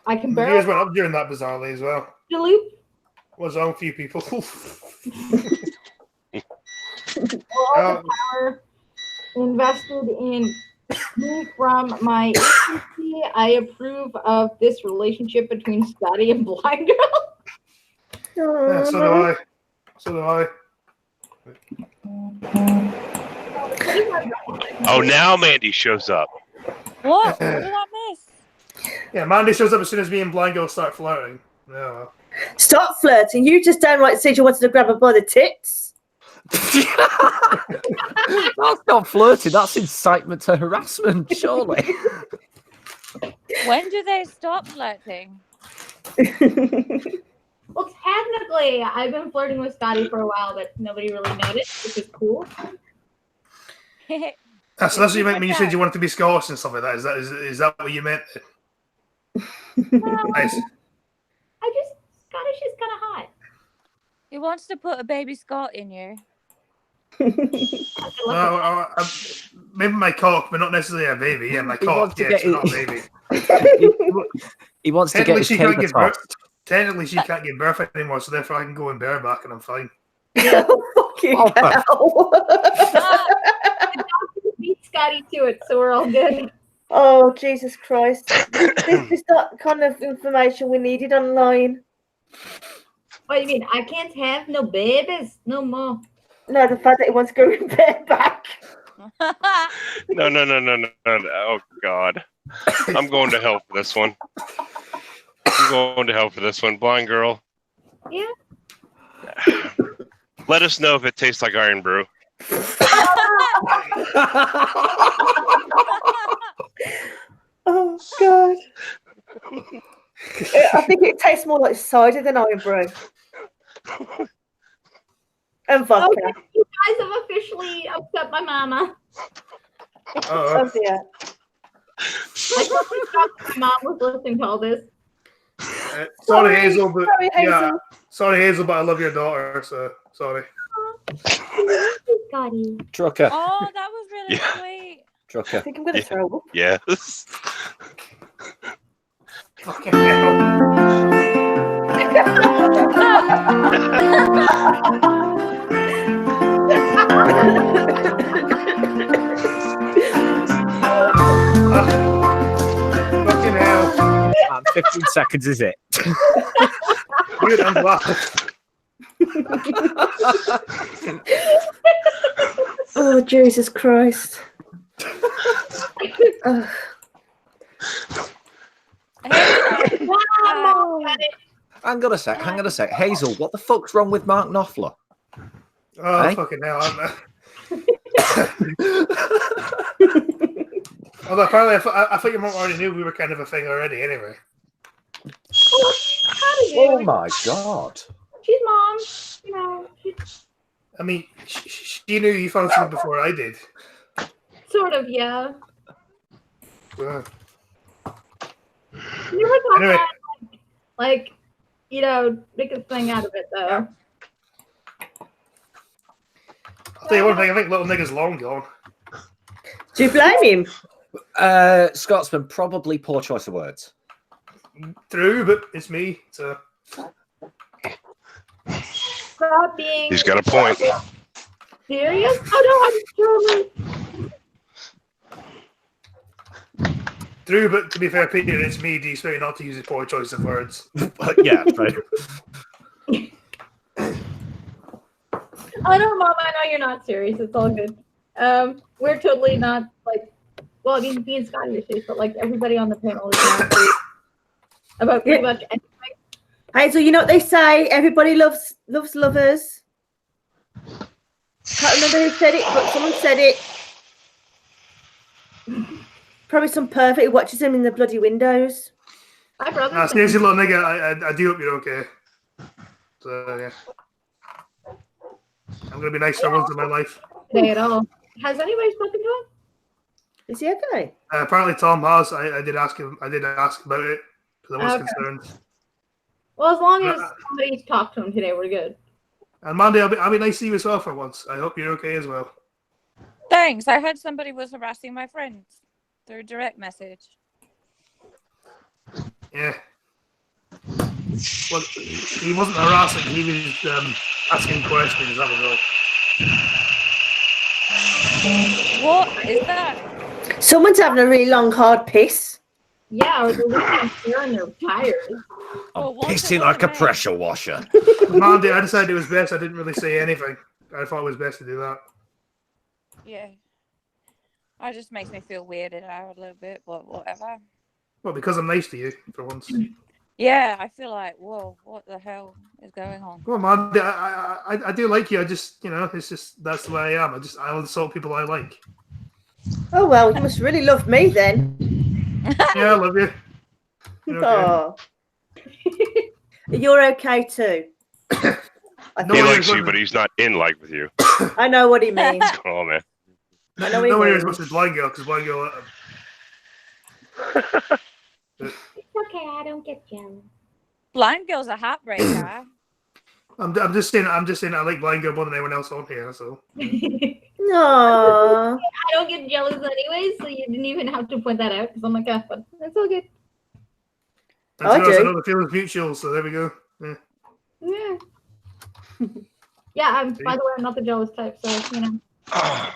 I can The barely viewers went up during that bizarrely as well. loop. Was on a few people. All the power invested in me from my agency. I approve of this relationship between Scotty and Blind Girl. Yeah, so do I. So do I. Oh, now Mandy shows up. What? What did I miss? Yeah, Mandy shows up as soon as me and Blind Girl start flirting. Yeah, well. Stop flirting. You just downright said you wanted to grab her by the tits. That's not flirting. That's incitement to harassment, surely. When do they stop flirting? Well, technically, I've been flirting with Scotty for a while, but nobody really noticed, which is cool. So that's what you meant when you said you wanted to be Scottish and stuff like that. Is that what you meant? Nice. Scottish is kind of hot. He wants to put a baby Scot in you. No, maybe my cock, but not necessarily a baby. Yeah, my cock. Yeah, it's not a baby. He wants to get his cable tossed. Technically, she can't give birth anymore, so therefore I can go in bareback and I'm fine. Fucking hell. Beat Scotty to it, so we're all good. Oh, Jesus Christ. This is that kind of information we needed online. What do you mean? I can't have no babies no more. No, the fact that he wants to go in bareback. No. Oh, God. I'm going to hell for this one. Blind girl. Yeah. Let us know if it tastes like Iron Brew. Oh, God. I think it tastes more like cider than Iron Brew. And vodka. Okay, you guys have officially upset my mama. Oh, dear. I totally thought my mom was listening to all this. Sorry, Hazel, but Sorry, Hazel. yeah, sorry, Hazel, but I love your daughter, so sorry. Scotty. Trucker. Oh, that was really sweet. Trucker. I think I'm going to throw up. Yes. Fucking hell. Fucking hell. 15 seconds is it? Dude, I'm glad. Oh, Jesus Christ. Ugh. Hang on a sec. Hazel, what the fuck's wrong with Mark Knopfler? Oh, Eh? fucking hell. Although apparently, I thought your mom already knew we were kind of a thing already anyway. Oh my God. She's mom. You know, I mean, she knew you found something before I did. sort of, yeah. Uh, You were talking Anyway. about, like, you know, make a thing out of it, though. I'll tell you one thing, I think little nigga's long gone. Do you blame him? Scotsman, probably poor choice of words. True, but it's me, so. Stop being He's got a point. serious. Oh, no, I'm True, but to be fair, Peter, it's me. Do you expect not to use a poor choice of words? Yeah, right. I know, Mom. I know you're not serious. It's all good. We're totally not like. Well, I mean, me and Scotty are serious, but like everybody on the panel is not serious about pretty much anything. Hazel, you know what they say? Everybody loves lovers. Can't remember who said it, but someone said it. Probably some pervert who watches them in the bloody windows. My brother. Seriously, little nigga, I do hope you're okay. So, yeah. I'm going to be nice for once in my life. Today at all. Has anybody spoken to him? Is he okay? Apparently, Tom has. I did ask him. I did ask about it because I was concerned. Well, as long as somebody's talked to him today, we're good. And Mandy, I'll be nice to you as well for once. I hope you're okay as well. Thanks. I heard somebody was harassing my friends through direct message. Yeah. Well, he wasn't harassing. He was asking questions. That was all. What is that? Someone's having a really long, hard piss. Yeah, or they're leaving hair in their tires. I'm pissing like a pressure washer. Mandy, I decided it was best. I didn't really say anything. I thought it was best to do that. Yeah. It just makes me feel weirded out a little bit, but whatever. Well, because I'm nice to you for once. Yeah, I feel like, whoa, what the hell is going on? Come on, man. I do like you. I just, it's just that's the way I am. I'll insult people I like. Oh well, you must really love me then. Yeah, I love you. You're okay. Oh, you're okay too. No He one likes here you, is but he's not in like with you. I know what he means. What's going on, man? I know what he no one here is means. much as Blind Girl, because Blind Girl. It's okay, I don't get jealous. Blind Girl's a heartbreaker. I'm just saying I like Blind Girl more than anyone else on here. So No. I don't get jealous anyway, so you didn't even have to point that out because I'm like, ah, but it's all good. and I to us, I do. know the feeling's mutual. So there we go. Yeah. Yeah. Yeah, by the way, I'm not the jealous type, so Oh,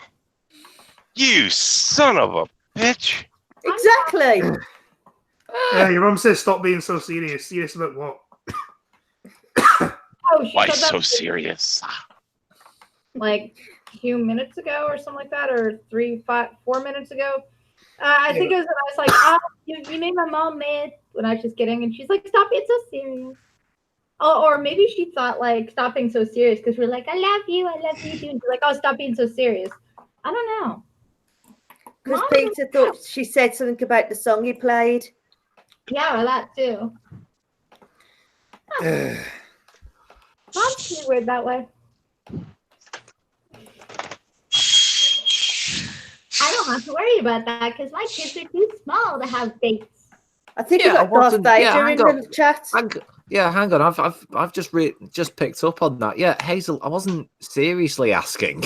you son of a bitch! Exactly. Yeah, your mum says stop being so serious. Serious about what? Oh, she Why said that so serious? like a few minutes ago or something like that, or 4 minutes ago. I think it was when I was like, oh, you made my mom mad. When I was just kidding, and she's like, stop being so serious. Oh, or maybe she thought like, stop being so serious, because we're like, I love you too. And she's like, oh, stop being so serious. I don't know. Because Mom- Peter thought she said something about the song he played. Yeah, or that too. Mom's pretty weird that way. I don't have to worry about that because my kids are too small to have dates. I think Yeah, we I got Darth wasn't- yeah, Vader hang in on. the chat. Hang on. I've just picked up on that. Yeah, Hazel, I wasn't seriously asking.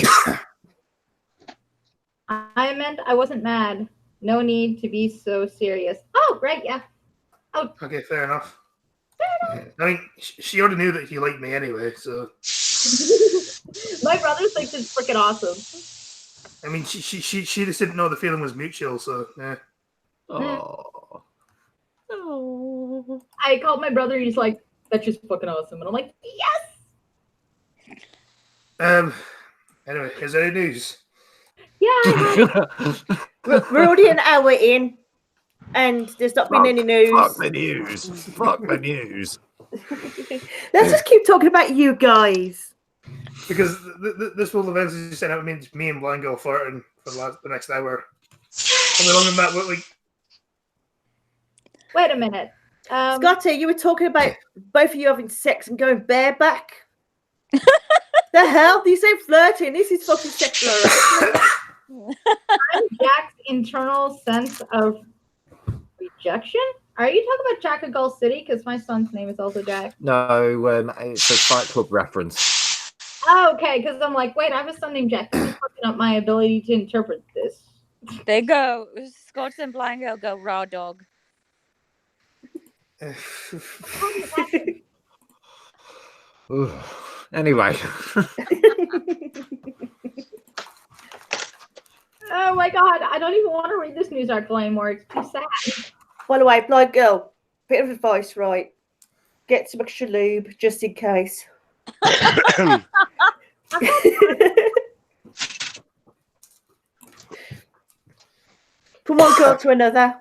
I meant I wasn't mad. No need to be so serious. Oh, right, yeah. Okay, fair enough. I mean, she already knew that you liked me anyway, so. My brother thinks it's freaking awesome. I mean, she just didn't know the feeling was mutual, so yeah. Oh. I called my brother. He's like, "That's just fucking awesome," and I'm like, "Yes." Anyway, is there any news? Yeah. We're already an hour in, and there's not been any news. Fuck the news. Fuck the news. Let's just keep talking about you guys. Because this will eventually set out me and Blind Girl flirting for the next hour. Probably longer than that. Wait a minute. Scotty, you were talking about both of you having sex and going bareback. The hell? These ain't flirting. This is fucking sexual harassment. I'm Jack's internal sense of rejection. Are you talking about Jack of Gull City? Because my son's name is also Jack. No, it's a Fight Club reference. Oh, okay, because I'm like, wait, I have a son named Jack. This is fucking up my ability to interpret this. They go, Scott and Blind Girl go raw dog. Anyway. Oh my god, I don't even want to read this news article anymore. It's too sad. By the way, Blind Girl, bit of advice, right? Get some extra lube just in case. From one girl to another.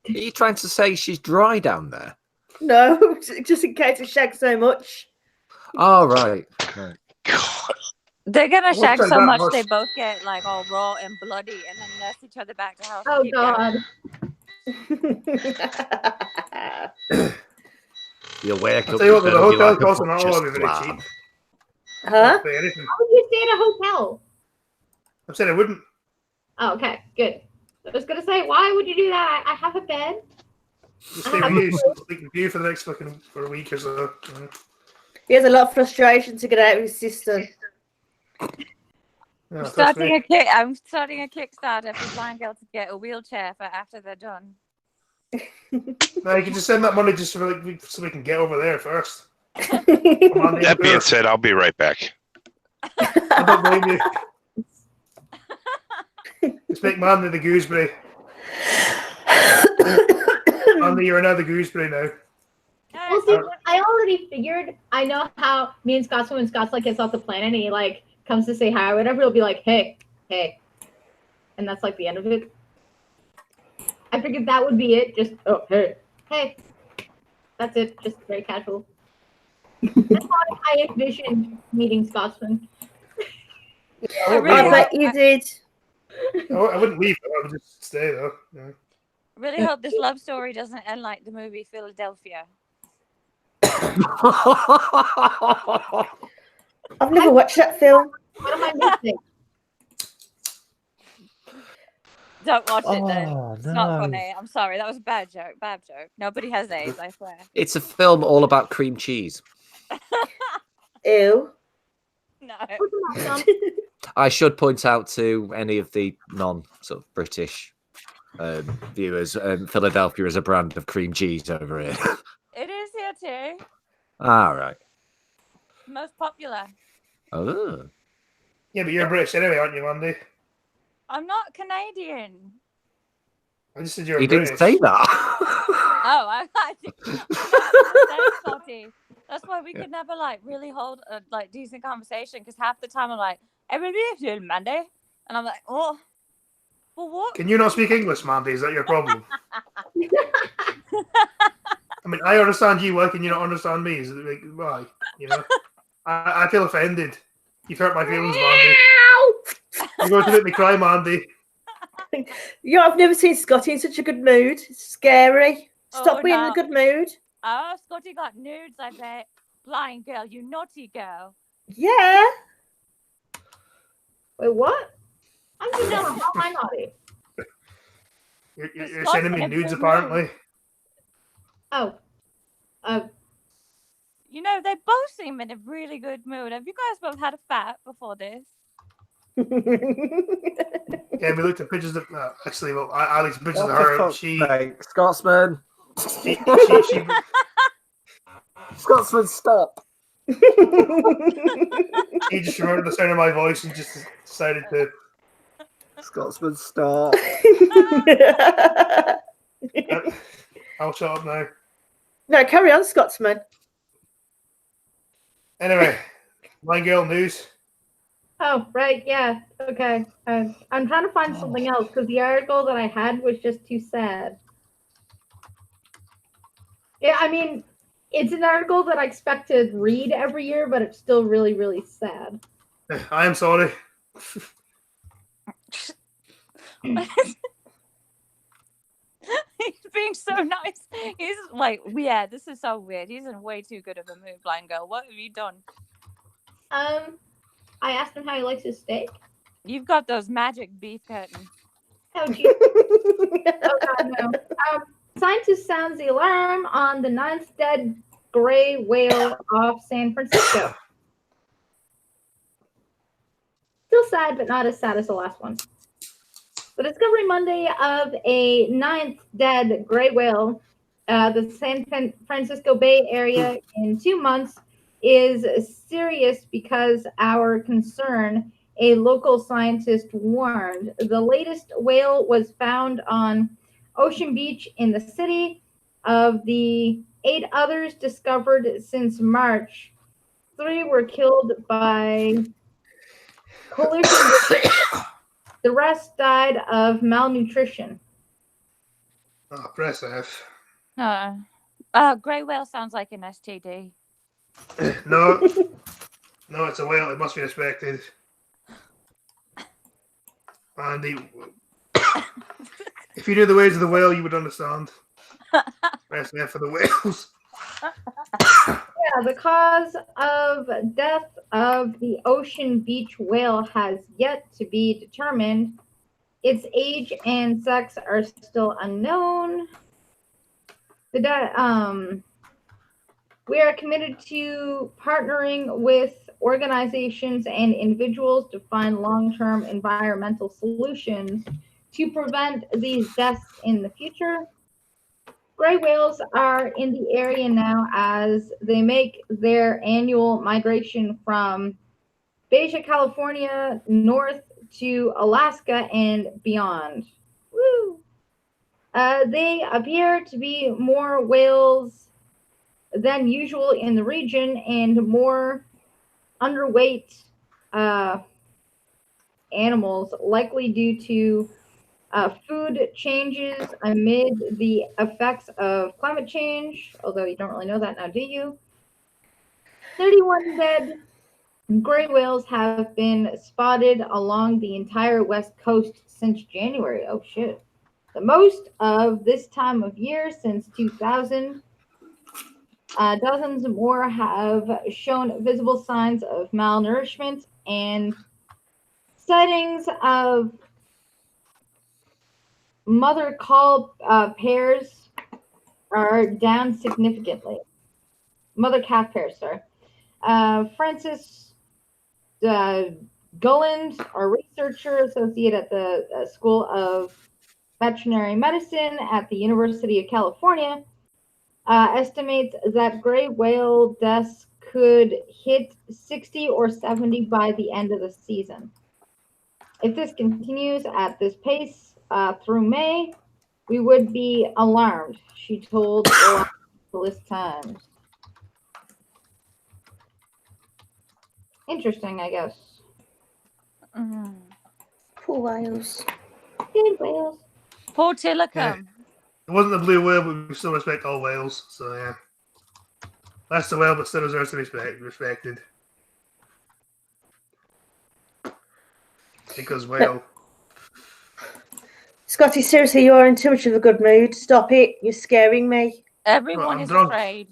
Are you trying to say she's dry down there? No, just in case it shags so much. Oh, right. They're gonna shag so much much. they both get like all raw and bloody, and then nurse each other back to health. Oh Keep going. god. You'll wake I'll up. tell you what, you're the gonna be hotel like a costs are not butcher's always very slab. cheap. Huh? Pay anything. How would you stay at a hotel? I'm saying I wouldn't. Oh, okay, good. I was gonna say, why would you do that? I have a bed. Just stay with you, sleep with you for the next for a week or so. Yeah. He has a lot of frustration to get out of his system. Yeah, that's Starting me. I'm starting a Kickstarter for Blind Girl to get a wheelchair for after they're done. No, you can just send that money just so we can get over there first. Come on, That being said, I'll be right back. I don't blame you. Just make Mandy the gooseberry. Mandy, you're another gooseberry now. Well, see, I already figured. I know how me and Scott's when Scott's like gets off the planet and he like comes to say hi or whatever. He'll be like, "Hey, hey," and that's like the end of it. I figured that would be it. Just hey, hey. That's it. Just very casual. That's how I envisioned meeting Scotsman. I I really I hope, bet you did. I wouldn't leave. I would just stay though. Yeah. really hope this love story doesn't end like the movie Philadelphia. I've never watched that film. What am I missing? Don't watch it then. Oh, It's not no. funny. I'm sorry. That was a bad joke. Bad joke. Nobody has AIDS, I swear. It's a film all about cream cheese. Ew. No. I should point out to any of the non-sort of British viewers, Philadelphia is a brand of cream cheese over here. It is here too. All right. Most popular. Oh. Yeah, but you're British anyway, aren't you, Mandy? I'm not Canadian. I just said you're He British. didn't say that. Oh, I think Scotty. That's why we could never like really hold a like decent conversation because half the time I'm like, "Everybody doing Monday," and I'm like, "Oh, well, what?" Can you not speak English, Mandy? Is that your problem? I mean, I understand you. Why can you not understand me? Is it like, why? You know, I feel offended. You've hurt my feelings, Mandy. You're going to make me cry, Mandy. Yeah, I've never seen Scotty in such a good mood. It's scary. Stop Oh, being in no. a good mood. Oh, Scotty got nudes, I bet. Blind girl, you naughty girl. Yeah. Wait, what? I'm just down. How am I naughty? You're sending me nudes, apparently. Oh. You know, they both seem in a really good mood. Have you guys both had a fat before this? Yeah, we looked at pictures of actually. Well, I looked at pictures What of the her. fuck's She sake? Scotsman. she Scotsman, stop. he just remembered the sound of my voice and just decided to. Scotsman, stop. I'll shut up now. No, carry on, Scotsman. Anyway, my girl news. Oh, right. Yeah. Okay. I'm trying to find something else because the article that I had was just too sad. Yeah, I mean, it's an article that I expect to read every year, but it's still really, really sad. I am sorry. He's being so nice. He's like, yeah, this is so weird. He's in way too good of a mood, blind girl. What have you done? I asked him how he likes his steak. You've got those magic beef curtains. Oh, geez. Oh, God, no. Scientists sounds the alarm on the 9th dead gray whale off San Francisco. Still sad, but not as sad as the last one. The discovery Monday of a 9th dead gray whale, the San Francisco Bay Area in 2 months, is serious because our concern, a local scientist warned. The latest whale was found on Ocean Beach in the city. Of the 8 others discovered since March, 3 were killed by collision. The rest died of malnutrition. Oh, press F. Grey whale sounds like an STD. No, no, it's a whale. It must be respected. Andy, if you knew the ways of the whale, you would understand. Press F for the whales. Yeah, the cause of death of the Ocean Beach whale has yet to be determined. Its age and sex are still unknown. We are committed to partnering with organizations and individuals to find long-term environmental solutions to prevent these deaths in the future. Gray whales are in the area now as they make their annual migration from Baja California north to Alaska and beyond. Woo! They appear to be more whales than usual in the region and more underweight animals, likely due to Food changes amid the effects of climate change, although you don't really know that now, do you? 31 dead gray whales have been spotted along the entire west coast since January. Oh, shit. The most of this time of year since 2000. Dozens more have shown visible signs of malnourishment, and sightings of mother call pairs are down significantly. Mother calf pairs, sorry. Francis Gulland, a researcher associate at the School of Veterinary Medicine at the University of California, estimates that gray whale deaths could hit 60 or 70 by the end of the season. If this continues at this pace through May, we would be alarmed, she told Los Angeles Times. Interesting, I guess. Poor whales. Good whales. Poor Tillicum. It wasn't a blue whale, but we still respect all whales. So yeah, that's the whale, but still deserves to be respected. Because whale. Scotty, seriously, you're in too much of a good mood. Stop it. You're scaring me. Everyone I'm is drunk. afraid.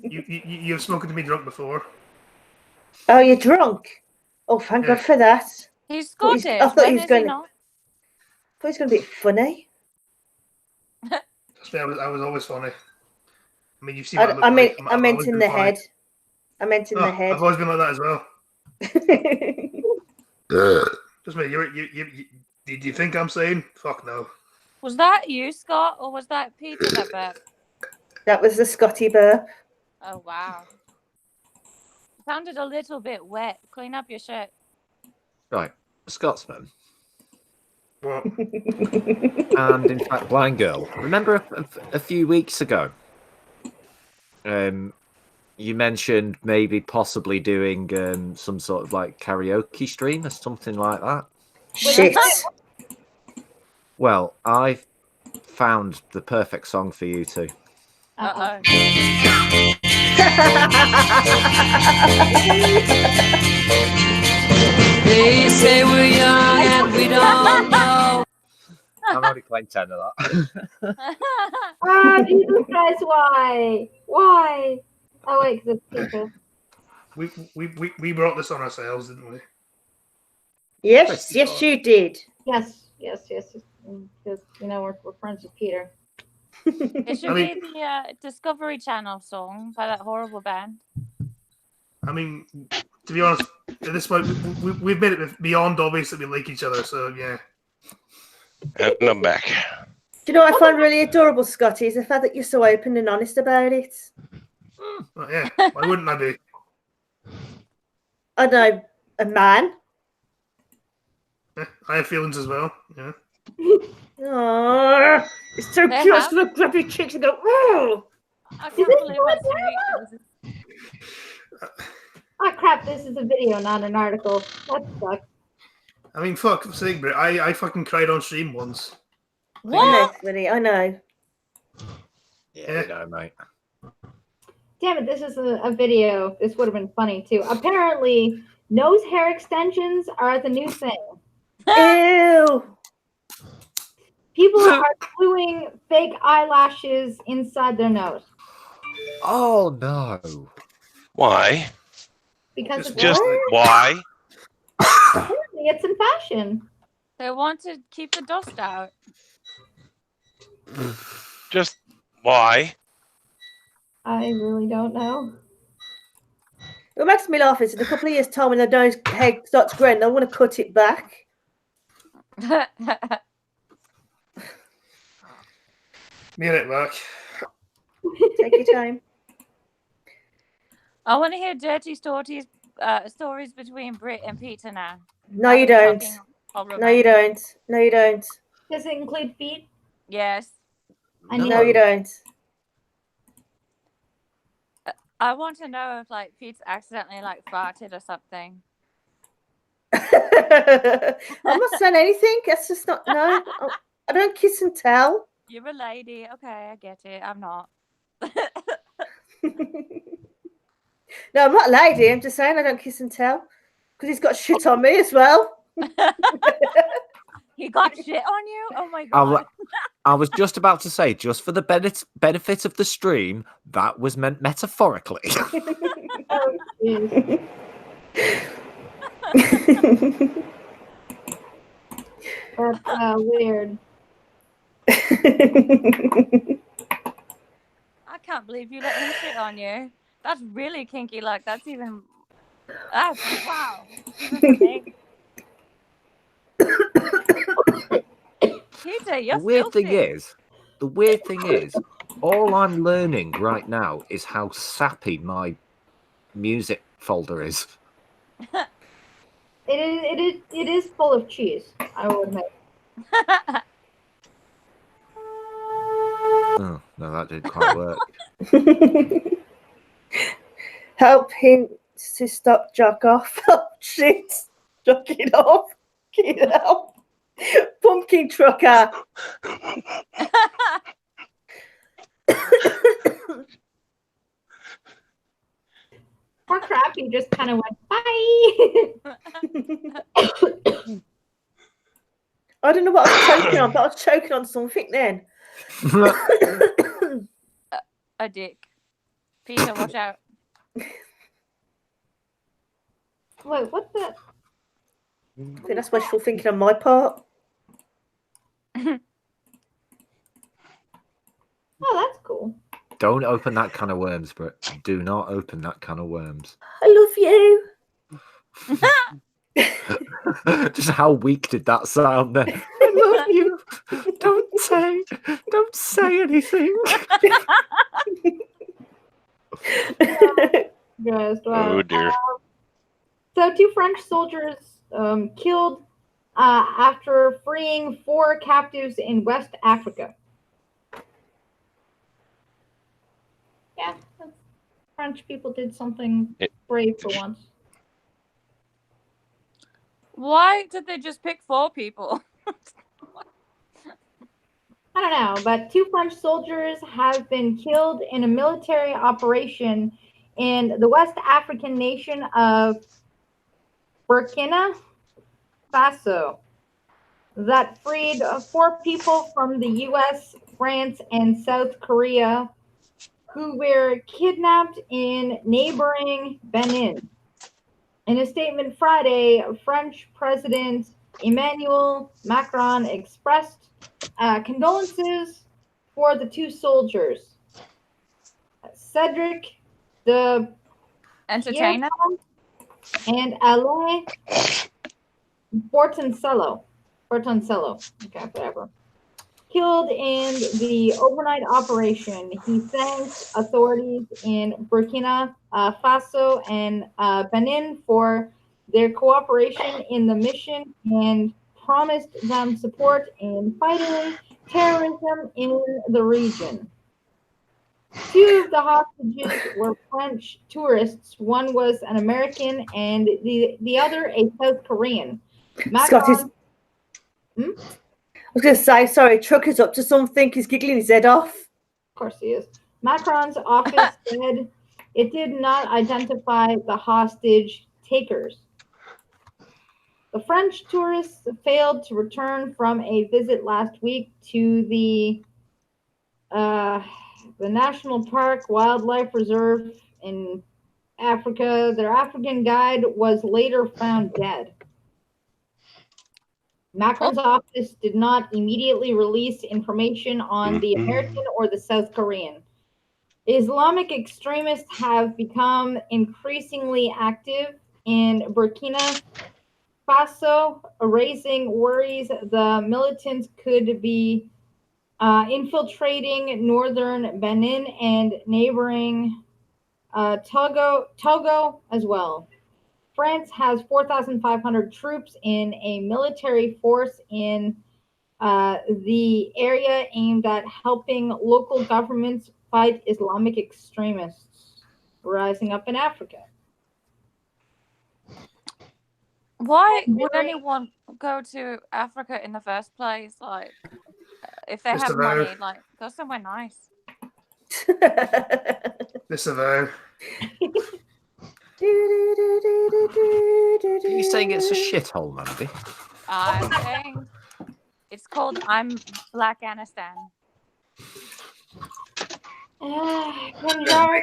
You've spoken to me drunk before. Oh, you're drunk? Oh, thank God for that. He's Thought Scottish. I thought When he was is going he to. not? I thought he was going to be funny. I was always funny. I mean, you've seen what I like. meant always in been the funny. head. I meant in the head. I've always been like that as well. Just me. Did you think I'm saying? Fuck no. Was that you, Scott, or was that Peter that burped? That was the Scotty burp. Oh, wow. Sounded a little bit wet. Clean up your shirt. Right, Scotsman. What? And in fact, Blind Girl. Remember a few weeks ago, you mentioned maybe possibly doing some sort of like karaoke stream or something like that. Shit. Well, I found the perfect song for you two. Uh-oh. They say we're young and we don't know. I'm already playing 10 of that. Ah, Jesus Christ, why? Why? Oh, wait, because it's Peter. We brought this on ourselves, didn't we? Yes, yes, you did. Yes. Because, we're friends with Peter. It should be the Discovery Channel song by that horrible band. I mean, to be honest, at this point, we've made it beyond obvious that we like each other, so yeah. And I'm back. Do you know what I find really adorable, Scotty, is the fact that you're so open and honest about it. Well, yeah, why wouldn't I be? I know, a man. Yeah, I have feelings as well, yeah. Oh, it's so They cute. I have? just want to grab your cheeks and go, oh! I can't believe how sweet it is. Oh, crap, this is a video, not an article. That sucks. I mean, fuck sake, Brit. I fucking cried on stream once. What? Honestly, I know. Yeah, you know, mate. Damn it, this is a video. This would have been funny, too. Apparently, nose hair extensions are the new thing. Ew! People are gluing fake eyelashes inside their nose. Oh, no. Why? Because it's Just why? apparently it's in fashion. They want to keep the dust out. Just why? I really don't know. What makes me laugh is in a couple of years' time when their nose hair starts growing, they want to cut it back. Get it back. Take your time. I want to hear dirty stories between Brit and Peter now. No, you don't. No, you don't. No, you don't. Does it include feet? Yes. No, you don't. I want to know if like Pete's accidentally like farted or something. I'm not saying anything. That's just not. No, I don't kiss and tell. You're a lady. Okay, I get it. I'm not. No, I'm not a lady. I'm just saying I don't kiss and tell because he's got shit on me as well. He got shit on you? Oh my I, god. wa- I was just about to say, just for the benefit of the stream, that was meant metaphorically. Oh, jeez. That's weird. I can't believe you let him shit on you. That's really kinky. Like, that's even. That's wow. Even for me. Peter, you're The weird filthy. thing is, all I'm learning right now is how sappy my music folder is. It is full of cheese, I will admit. Oh, no, that didn't quite work. Help him to stop jock off. Oh, shit. Jock it off. Get out. Pumpkin trucker. Poor Crappy just kind of went, bye. I don't know what I was choking on, but I was choking on something then. A dick. Peter, watch out. Wait, what the? I think that's wishful thinking on my part. Oh, that's cool. Don't open that can of worms, Britt. Do not open that can of worms. I love you. Just how weak did that sound then? I love you. Don't say anything. Just, Oh dear. So 2 French soldiers killed after freeing 4 captives in West Africa. Yeah, French people did something brave for once. Why did they just pick 4 people? I don't know, but 2 French soldiers have been killed in a military operation in the West African nation of Burkina Faso that freed 4 people from the U.S., France, and South Korea who were kidnapped in neighboring Benin. In a statement Friday, French President Emmanuel Macron expressed condolences for the 2 soldiers, Cedric de Entertainer? and Alain Bortoncello. Okay, whatever. Killed in the overnight operation. He thanked authorities in Burkina Faso and Benin for their cooperation in the mission and promised them support in fighting terrorism in the region. 2 of the hostages were French tourists. One was an American and the other a South Korean. Scott I was going to say, sorry, Trucker's up to something. He's giggling his head off. Of course he is. Macron's office said it did not identify the hostage takers. The French tourists failed to return from a visit last week to the National Park Wildlife Reserve in Africa. Their African guide was later found dead. Macron's office did not immediately release information on the American or the South Korean. Islamic extremists have become increasingly active in Burkina Faso, raising worries the militants could be infiltrating northern Benin and neighboring Togo as well. France has 4,500 troops in a military force in the area aimed at helping local governments fight Islamic extremists rising up in Africa. Why would anyone go to Africa in the first place? Like, if they Just have about. money, like, go somewhere nice. This about. Are you saying it's a shithole, Mandy? I'm saying it's called I'm Blackanistan. Kangaroo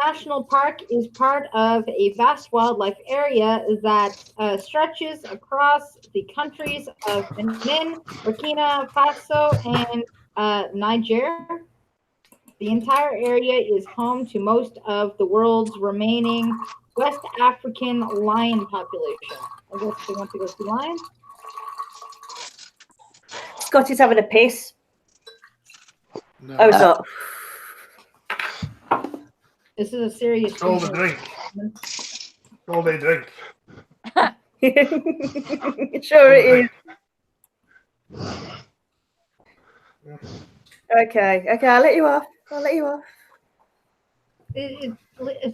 National Park is part of a vast wildlife area that stretches across the countries of Benin, Burkina Faso, and Niger. The entire area is home to most of the world's remaining West African lion population. I guess they want to go see lions. Scotty's having a piss. No. Oh, it's not. This is a serious It's all the drink. All they drink. Sure it is. Okay, I'll let you off. I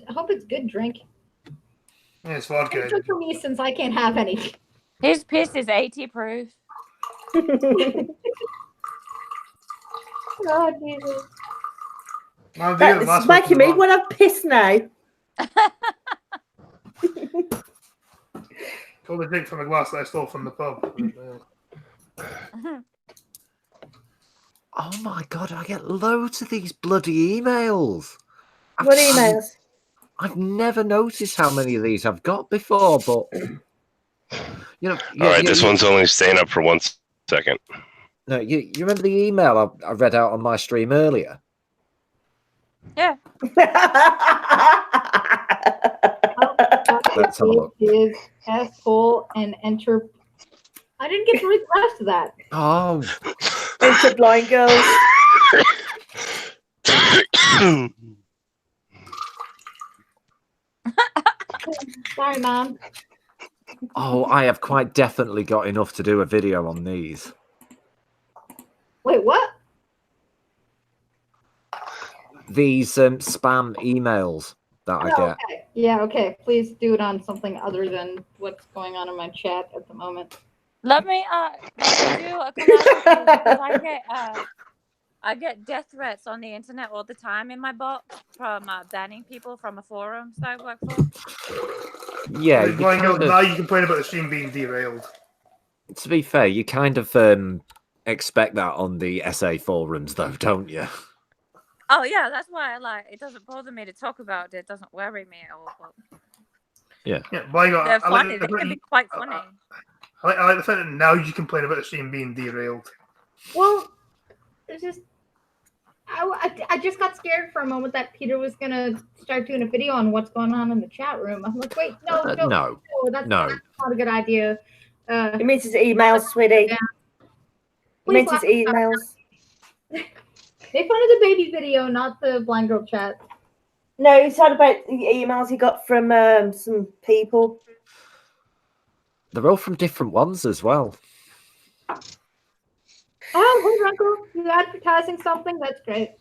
hope it's good drink. Yeah, it's vodka. It's just for me since I can't have any. His piss is 80 proof. Oh, Jesus. That's making me want to piss now. Call the drink from a glass that I stole from the pub. Oh my god, I get loads of these bloody emails. What emails? I've never noticed how many of these I've got before, but you know. All right, this one's only staying up for 1 second. No, you remember the email I read out on my stream earlier? Yeah. Let's have a look. Is S-hole and enter. I didn't get to read the rest of that. Oh. Enter blind girls. Sorry, Mom. Oh, I have quite definitely got enough to do a video on these. Wait, what? These spam emails that I get. Okay. Yeah, okay. Please do it on something other than what's going on in my chat at the moment. Let me do a collab because I get death threats on the internet all the time in my box from banning people from a forum that I work for. Yeah, now you complain about the stream being derailed. To be fair, you kind of expect that on the SA forums, though, don't you? Oh yeah, that's why it doesn't bother me to talk about it. It doesn't worry me at all. Yeah. They're funny. They can be quite funny. I like the fact that now you complain about the stream being derailed. Well, it's just I just got scared for a moment that Peter was gonna start doing a video on what's going on in the chat room. I'm like, wait, no, that's not a good idea. It means his emails, sweetie. Yeah. It means his emails. Make fun of the baby video, not the blind girl chat. No, he's talking about the emails he got from some people. They're all from different ones as well. Oh, hey, Drunkle. You advertising something? That's great.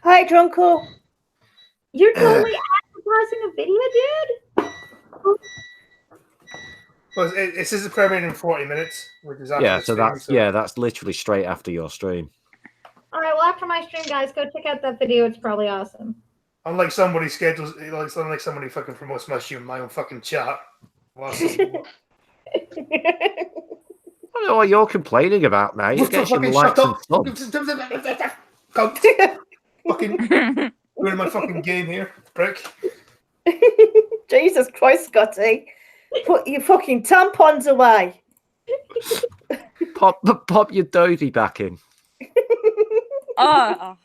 Hi, Drunkle. You're totally advertising a video, dude? Well, it says it's premiering in 40 minutes, which is after Yeah, the so stream, that's literally straight after your stream. All right, well, after my stream, guys, go check out that video. It's probably awesome. Unlike somebody schedules, unlike somebody fucking promotes my stream in my own fucking chat. I don't know what you're complaining about, mate. You get your likes and subs. Fucking ruining my fucking game here, prick. Jesus Christ, Scotty. Put your fucking tampons away. Pop your doty back in. Oh.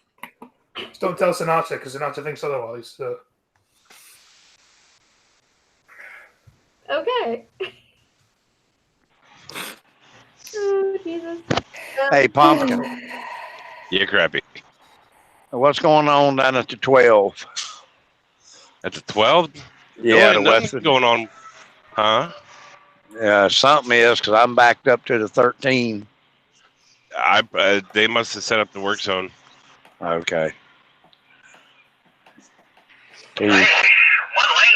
Just don't tell Sinatra, because Sinatra thinks otherwise. So. Okay. Oh, Jesus. Hey, Pumpkin. Yeah, crappy. What's going on down at the 12? At the 12? Yeah, the nothing's Western. going on. Huh? Yeah, something is, because I'm backed up to the 13. They must have set up the work zone. Okay. One lane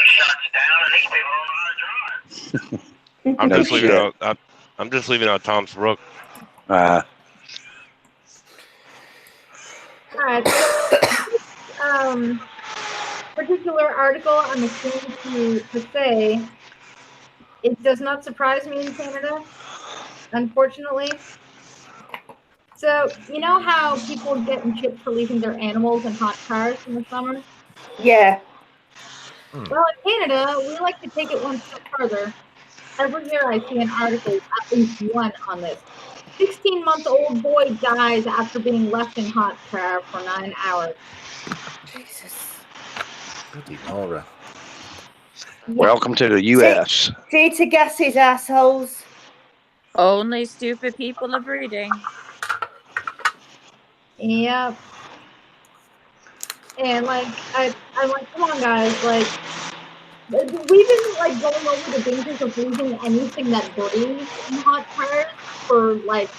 shuts down and these people don't know how to drive. I'm No just leaving shit. out. I'm just leaving out Tom's Rook. All right. So, particular article, I'm ashamed to say, it does not surprise me in Canada, unfortunately. So, you know how people get in shit for leaving their animals in hot cars in the summer? Yeah. Well, in Canada, we like to take it one step further. Every year I see an article, at least one on this. 16-month-old boy dies after being left in hot car for 9 hours. Jesus. Bloody Nora. Yeah. Welcome to the U.S. Due to gases, assholes. Only stupid people are breeding. Yep. And like I'm like, come on guys, like we've been like going over the dangers of losing anything that breathes in hot cars for like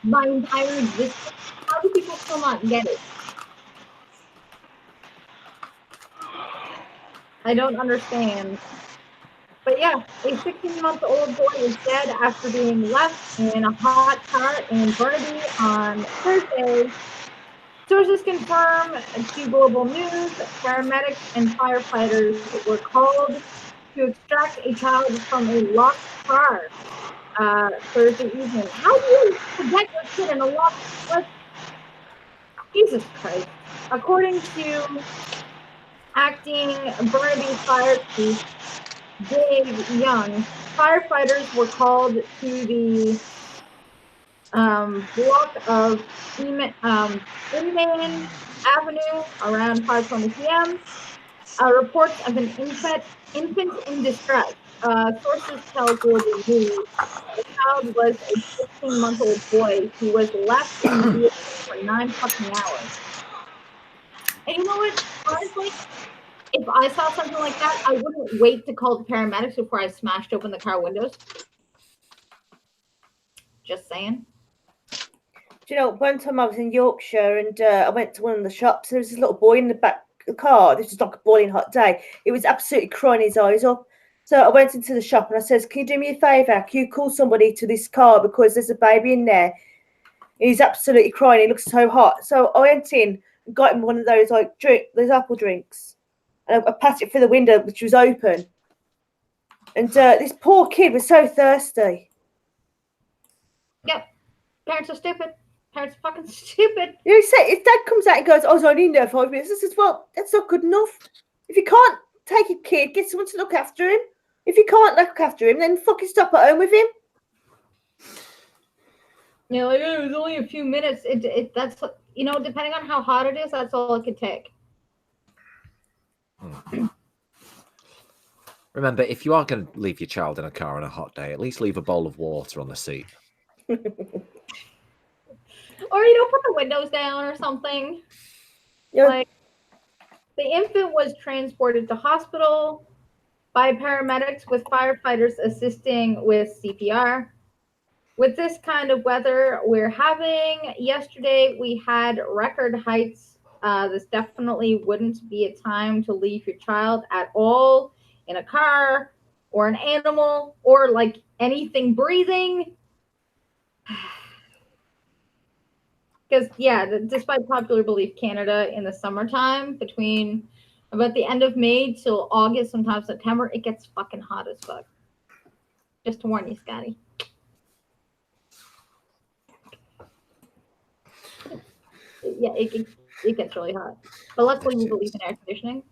my entire existence. How do people still not get it? I don't understand. But yeah, a 16-month-old boy is dead after being left in a hot car in Burnaby on Thursday. Sources confirm to Global News paramedics and firefighters were called to extract a child from a locked car Thursday evening. How do you forget your kid in a locked car? Jesus Christ. According to acting Burnaby Fire Chief Dave Young, firefighters were called to the block of Inman Avenue around 5:20 p.m. Reports of an infant in distress. Sources tell Global News the child was a 16-month-old boy who was left in the vehicle for 9 fucking hours. And you know what? Honestly, if I saw something like that, I wouldn't wait to call the paramedics before I smashed open the car windows. Just saying. Do you know, one time I was in Yorkshire and I went to one of the shops. There was this little boy in the back of the car. This was like a boiling hot day. He was absolutely crying his eyes up. So I went into the shop and I says, "Can you do me a favour? Can you call somebody to this car because there's a baby in there?" He's absolutely crying. He looks so hot. So I went in and got him one of those those apple drinks. And I passed it through the window, which was open. And this poor kid was so thirsty. Yep. Parents are stupid. Parents are fucking stupid. You know, say his dad comes out and goes, "I was only in there 5 minutes." I says, "Well, that's not good enough. If you can't take a kid, get someone to look after him. If you can't look after him, then fucking stop at home with him." You know, like, it was only a few minutes. That's, you know, depending on how hot it is, that's all it could take. Remember, if you are going to leave your child in a car on a hot day, at least leave a bowl of water on the seat. Or, you know, put the windows down or something. Yeah. Like, the infant was transported to hospital by paramedics with firefighters assisting with CPR. With this kind of weather we're having, yesterday we had record heights. This definitely wouldn't be a time to leave your child at all in a car or an animal or like anything breathing. Because, yeah, despite popular belief, Canada in the summertime, between about the end of May till August, sometimes September, it gets fucking hot as fuck. Just to warn you, Scotty. Yeah, it gets really hot. But luckily, we believe in air conditioning.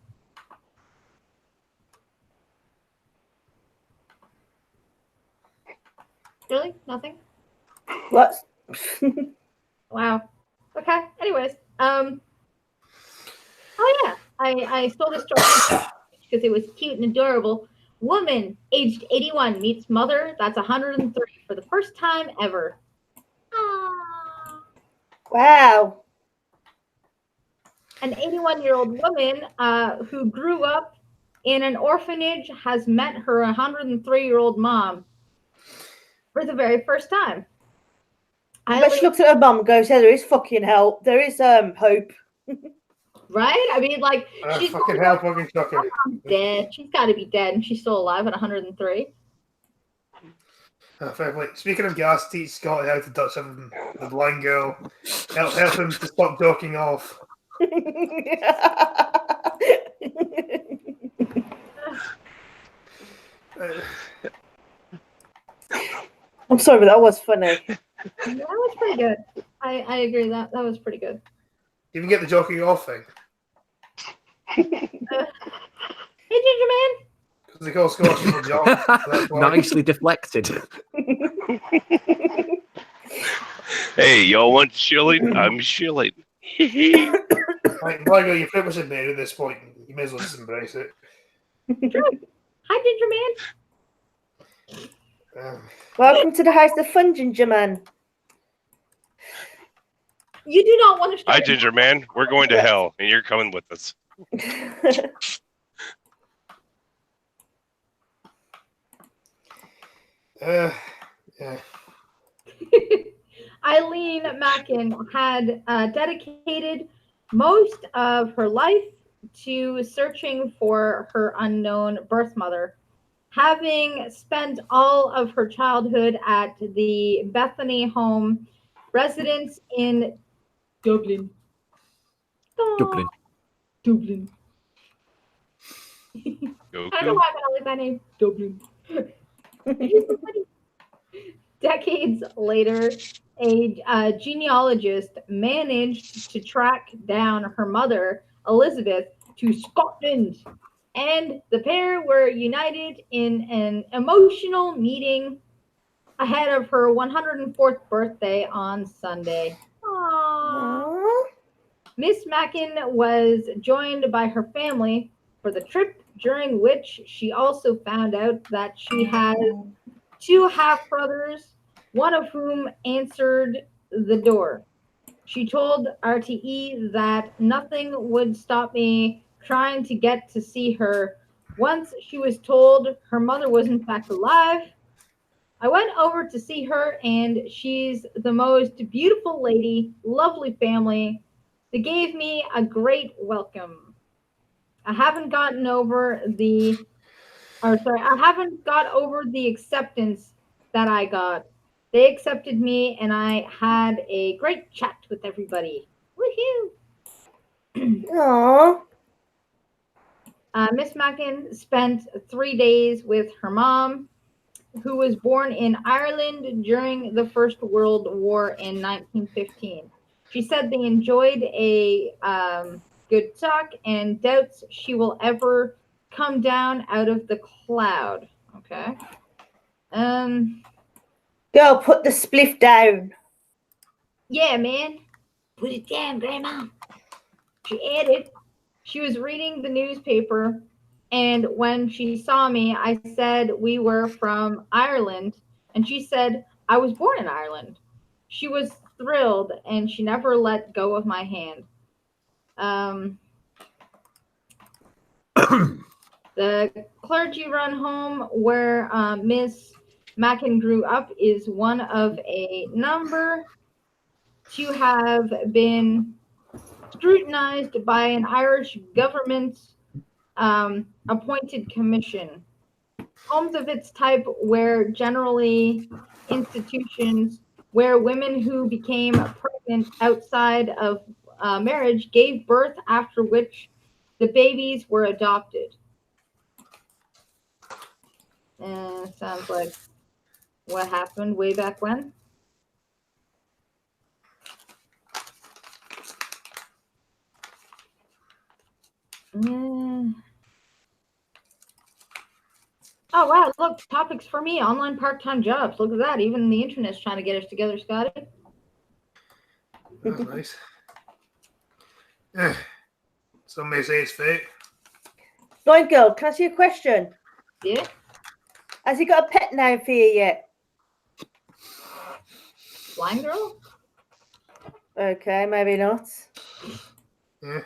Really? Nothing? What? Wow. Okay. Anyways, oh yeah, I stole this story because it was cute and adorable. Woman aged 81 meets mother that's 103 for the first time ever. Aww. Wow. An 81-year-old woman who grew up in an orphanage has met her 103-year-old mom for the very first time. But she looks at her mum and goes, "Yeah, there is fucking help. There is hope." Right? I mean, like, she's fucking hell, fucking shocker. Her mom's dead. She's got to be dead, and she's still alive at 103. Fair play. Speaking of gas, teach Scotty how to touch him, the blind girl. Help him to stop joking off. I'm sorry, but that was funny. That was pretty good. I agree that was pretty good. You can get the joking off thing. Hey, Ginger Man. Because they call Scottish people jocks. So Nicely deflected. Hey, y'all want shilling? I'm shilling. Like, blind girl, you're pretty much admitted at this point. You may as well just embrace it. Hi, Ginger Man. Welcome to the House of Fun, Ginger Man. You do not want to Hi, Ginger Man. We're going to hell, and you're coming with us. Yeah. Eileen Mackin had dedicated most of her life to searching for her unknown birth mother. Having spent all of her childhood at the Bethany Home residence in Dublin. Dublin. Dublin. I don't know why I like that name. Dublin. Decades later, a genealogist managed to track down her mother, Elizabeth, to Scotland, and the pair were united in an emotional meeting ahead of her 104th birthday on Sunday. Aww. Miss Mackin was joined by her family for the trip, during which she also found out that she had 2 half-brothers, one of whom answered the door. She told RTE that nothing would stop me trying to get to see her. Once she was told her mother was in fact alive, I went over to see her, and she's the most beautiful lady, lovely family. They gave me a great welcome. I haven't got over the acceptance that I got. They accepted me, and I had a great chat with everybody. Woohoo! Aww. Miss Mackin spent 3 days with her mom, who was born in Ireland during the First World War in 1915. She said they enjoyed a good talk and doubts she will ever come down out of the cloud. Okay. Girl, put the spliff down. Yeah, man. Put it down, Grandma. She added, she was reading the newspaper, and when she saw me, I said we were from Ireland, and she said I was born in Ireland. She was thrilled, and she never let go of my hand. The clergy-run home where Miss Mackin grew up is one of a number to have been scrutinized by an Irish government appointed commission. Homes of its type were generally institutions where women who became pregnant outside of marriage gave birth, after which the babies were adopted. Sounds like what happened way back when. Oh, wow. Look, topics for me. Online part-time jobs. Look at that. Even the internet's trying to get us together, Scotty. That's nice. Yeah. Some may say it's fake. Blind girl, can I ask you a question? Yeah. Has he got a pet name for you yet? Blind girl? Okay, maybe not. Yeah.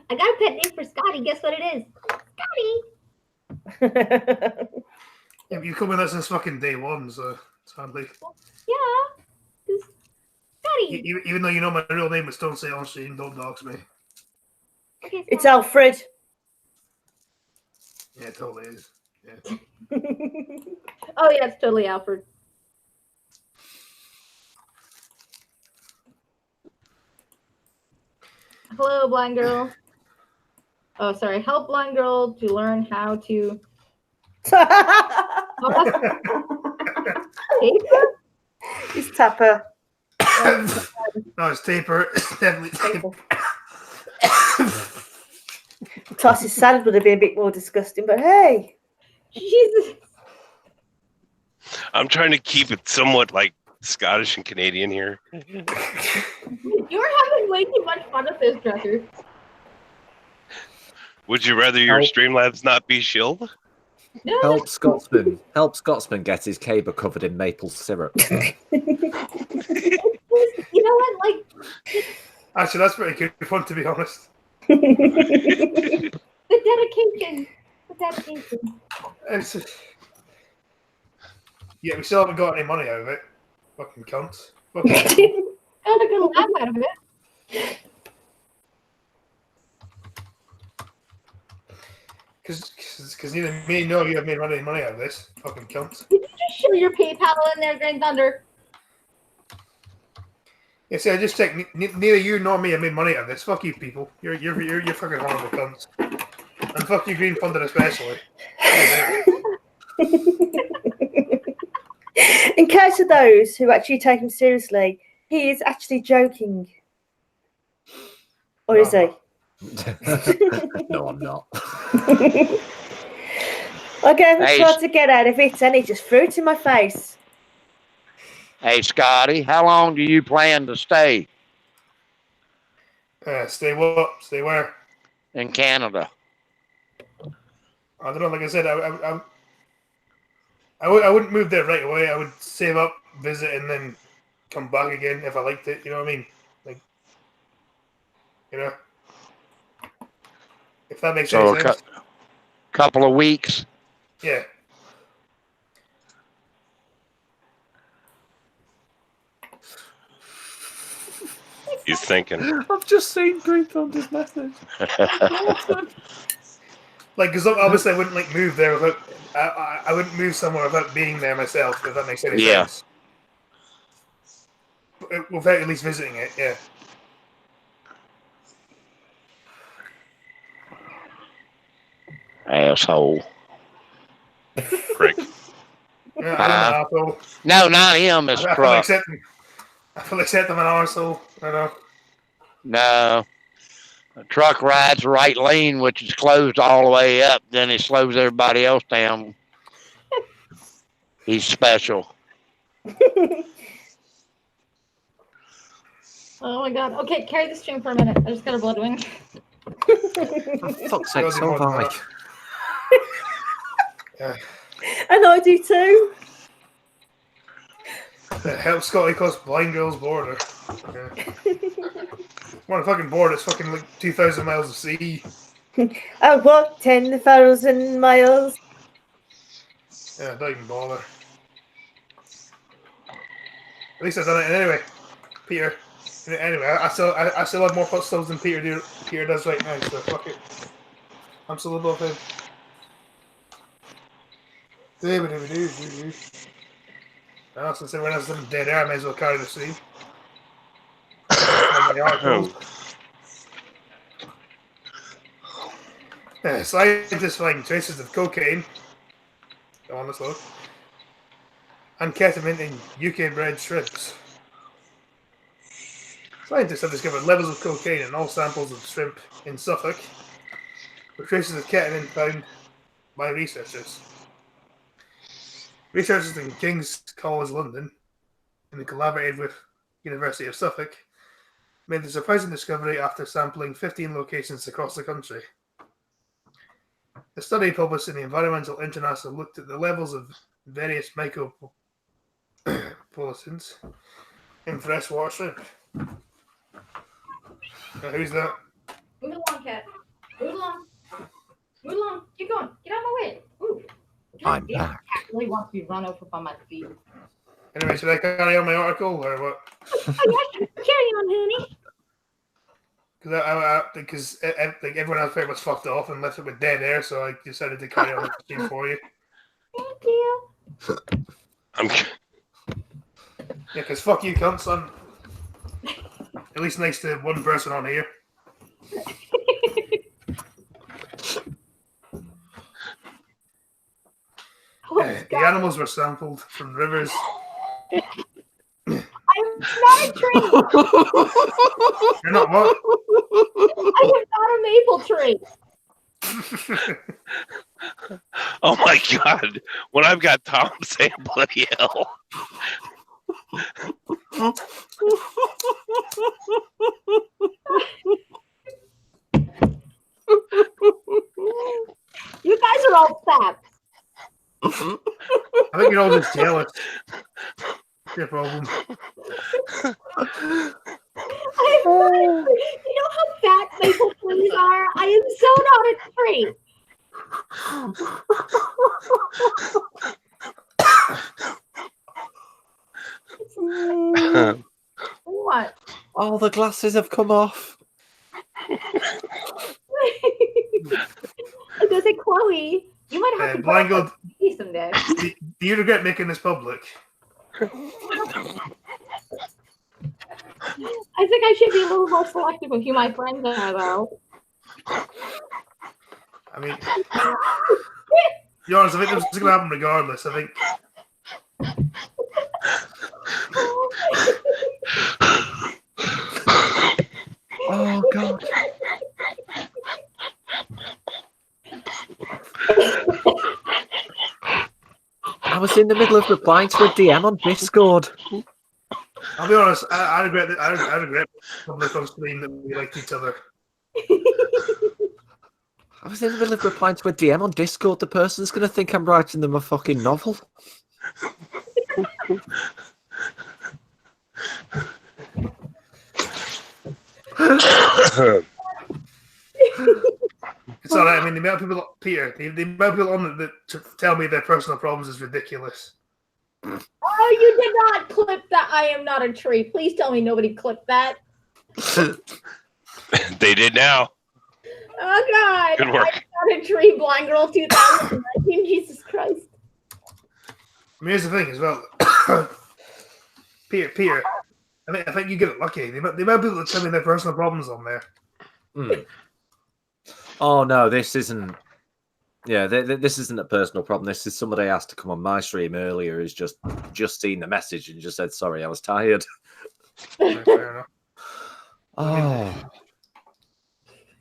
I got a pet name for Scotty. Guess what it is? Scotty. Yeah, you come with us since fucking day one, so sadly. Yeah. Scotty. Even though you know my real name, but don't say on stream, don't dox me. Okay, It's Alfred. Yeah, it totally is. Oh yeah, it's totally Alfred. Hello, blind girl. Oh, sorry. Help blind girl to learn how to. Taper? It's Tapper. No, it's Taper. It's definitely Taper. Toss's salad would have been a bit more disgusting, but hey. Jesus. I'm trying to keep it somewhat like Scottish and Canadian here. You're having way too much fun with this, Drucker. Would you rather your Streamlabs not be shilled? No. Help Scotsman get his caber covered in maple syrup. You know what? Like, Actually, that's pretty good fun, to be honest. the dedication. The dedication. Yeah, we still haven't got any money out of it. Fucking cunts. Got a good laugh out of it. Because neither me nor you have made any money out of this. Fucking cunts. Did you just show your PayPal in there, Green Thunder? Yeah, see, I just checked. Neither you nor me have made money out of this. Fuck you, people. You're fucking horrible cunts. And fuck you, Green Thunder, especially. In case of those who actually take him seriously, he is actually joking. Or is he? No, I'm not. I gave him a Hey, try to get out of it and he just threw it in my face. Hey, Scotty, how long do you plan to stay Stay what? Stay where? in Canada? I don't know. Like I said, I wouldn't move there right away. I would save up, visit, and then come back again if I liked it. You know what I mean? Like, you know, if that makes So any sense. Couple of weeks. Yeah. He's thinking. I've just seen Green Thunder's message. Like, because obviously I wouldn't like move there without. I wouldn't move somewhere without being there myself. If that makes any sense. Without at least visiting it, yeah. Asshole. Prick. Yeah, I'm an asshole. No, not him. It's I Truck. feel accept I'm an arsehole. I know. No. A truck rides the right lane, which is closed all the way up. Then he slows everybody else down. He's special. Oh my god. Okay, carry the stream for a minute. I just got a blood wing. For fuck's sake, so have I. Yeah. And I do too. Help Scotty cross blind girl's border. Yeah. We're on a fucking border. It's fucking like 2,000 miles of sea. Oh, what? 10,000 miles? Yeah, don't even bother. At least I've done it anyway. Peter. Anyway, I still have more footstones than Peter does right now, so fuck it. I'm still above him. Now, since everyone else is dead air, I may as well carry the sea. Scientists find traces of cocaine. Go on, let's look. And ketamine in UK-bred shrimps. Scientists have discovered levels of cocaine in all samples of shrimp in Suffolk, with traces of ketamine found by researchers. Researchers in King's College London, and collaborated with University of Suffolk, made the surprising discovery after sampling 15 locations across the country. The study published in the Environmental International looked at the levels of various mycopollutants in freshwater shrimp. Now, who's that? Move along, cat. Move along. Move along. Keep going. Get out of my way. Ooh. I'm back. Cat really wants to be run over by my feet. Anyway, should I carry on my article or what? Carry on, honey. Because everyone else pretty much fucked off and left it with dead air, so I decided to carry on the stream for you. Thank you. I'm. Yeah, because fuck you, cunts. I'm at least nice to one person on here. The animals were sampled from rivers. I'm not a tree. You're not what? I am not a maple tree. Oh my god! When I've got Tom saying bloody hell. You guys are all fat. I think you're all just jealous. Your problem. You know how fat maple trees are? I am so not a tree. What? Oh, the glasses have come off. I was like, Chloe, you might have to Blangold, me someday. do you regret making this public? I think I should be a little more selective with who my friends are, though. I mean, to be honest, I think this is going to happen regardless. I think. Oh, God. I was in the middle of replying to a DM on Discord. I'll be honest, I regret that. I regret public on screen that we liked each other. I was in the middle of replying to a DM on Discord. The person's going to think I'm writing them a fucking novel. It's all right. I mean, the amount of people, Peter, the amount of people on that tell me their personal problems is ridiculous. Oh, you did not clip that. I am not a tree. Please tell me nobody clipped that. They did now. Oh, God. Good work. I'm not a tree, Blind Girl 2019. Jesus Christ. I mean, here's the thing as well. Peter, I think you get it lucky. The amount of people that tell me their personal problems on there. Oh, no, this isn't... Yeah, this isn't a personal problem. This is somebody asked to come on my stream earlier who's just seen the message and just said, sorry, I was tired. Fair enough. Oh.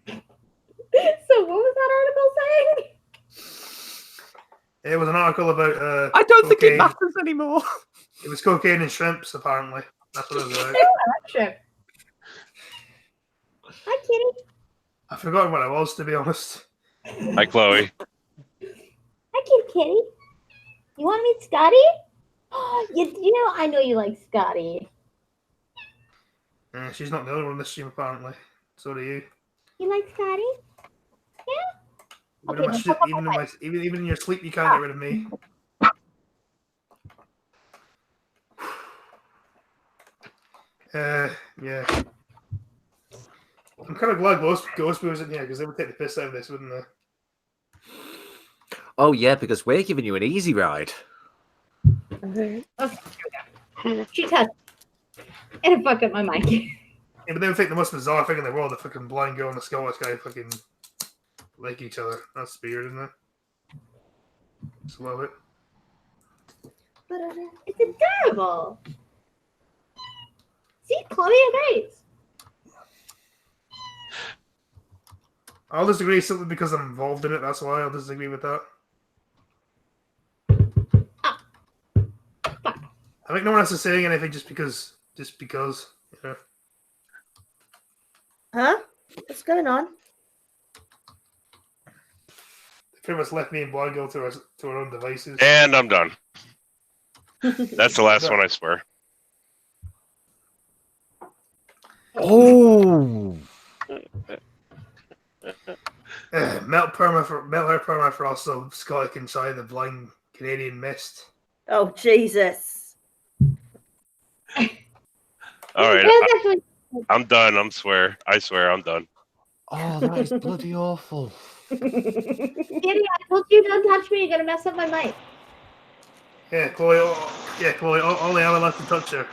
So what was that article saying? It was an article about I don't think it cocaine. matters anymore. It was cocaine and shrimps, apparently. That's what it was about. Shrimp. Hi, kitty. I've forgotten what it was, to be honest. Hi, Chloe. Hi, kitty. You want to meet Scotty? You know, I know you like Scotty. She's not the only one on this stream, apparently. So do you. You like Scotty? Yeah. Even in your sleep, you can't get rid of me. Yeah. I'm kind of glad Ghost was in here because they would take the piss out of this, wouldn't they? Oh, yeah, because we're giving you an easy ride. She touched and it fucked up my mic. Yeah, but they would think the most bizarre thing in the world, the fucking blind girl and the Scottish guy fucking like each other. That's weird, isn't it? Just love it. It's adorable. See, Chloe agrees. I'll disagree simply because I'm involved in it. That's why I'll disagree with that. I think no one else is saying anything just because, you know. Huh? What's going on? They pretty much left me and Blind Girl to our own devices. And I'm done. That's the last one, I swear. Oh! Melt her permafrost so Scotty can shine the blind Canadian mist. Oh, Jesus. All right. I'm done. I swear I'm done. Oh, that is bloody awful. Kitty, I told you don't touch me. You're going to mess up my mic. Yeah, Chloe. Chloe. Only Alan left to touch her.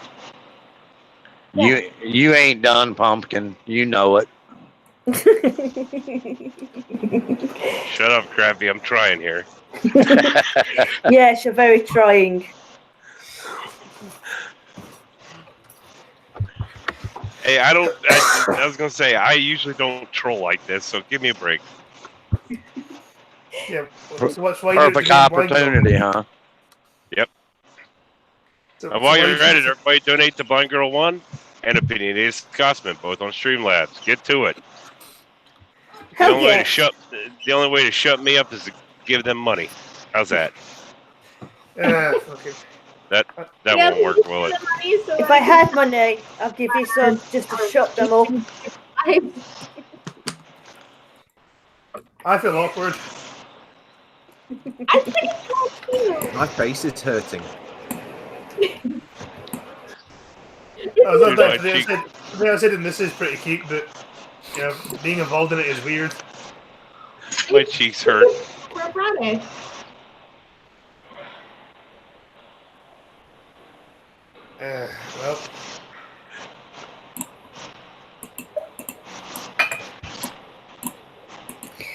You ain't done, Pumpkin. You know it. Shut up, Crappy. I'm trying here. Yes, you're very trying. Hey, I was gonna say I usually don't troll like this, so give me a break. Yeah. So what's why you Perfect opportunity, huh? Yep. So, And while why you're you- at it, everybody donate to Blind Girl 1 and Opinionated Scotsman, both on Streamlabs. Get to it. The Hell only way to shut me up is to give them money. How's that? Okay. That Yeah, won't work, will it? If I had money, I'd give you some just to shut them up. I feel awkward. I think it's cool too. My face is hurting. I was Dude, my cheek. I said, and this is pretty cute, but you know, being involved in it is weird. My cheeks hurt. For a Friday. Well.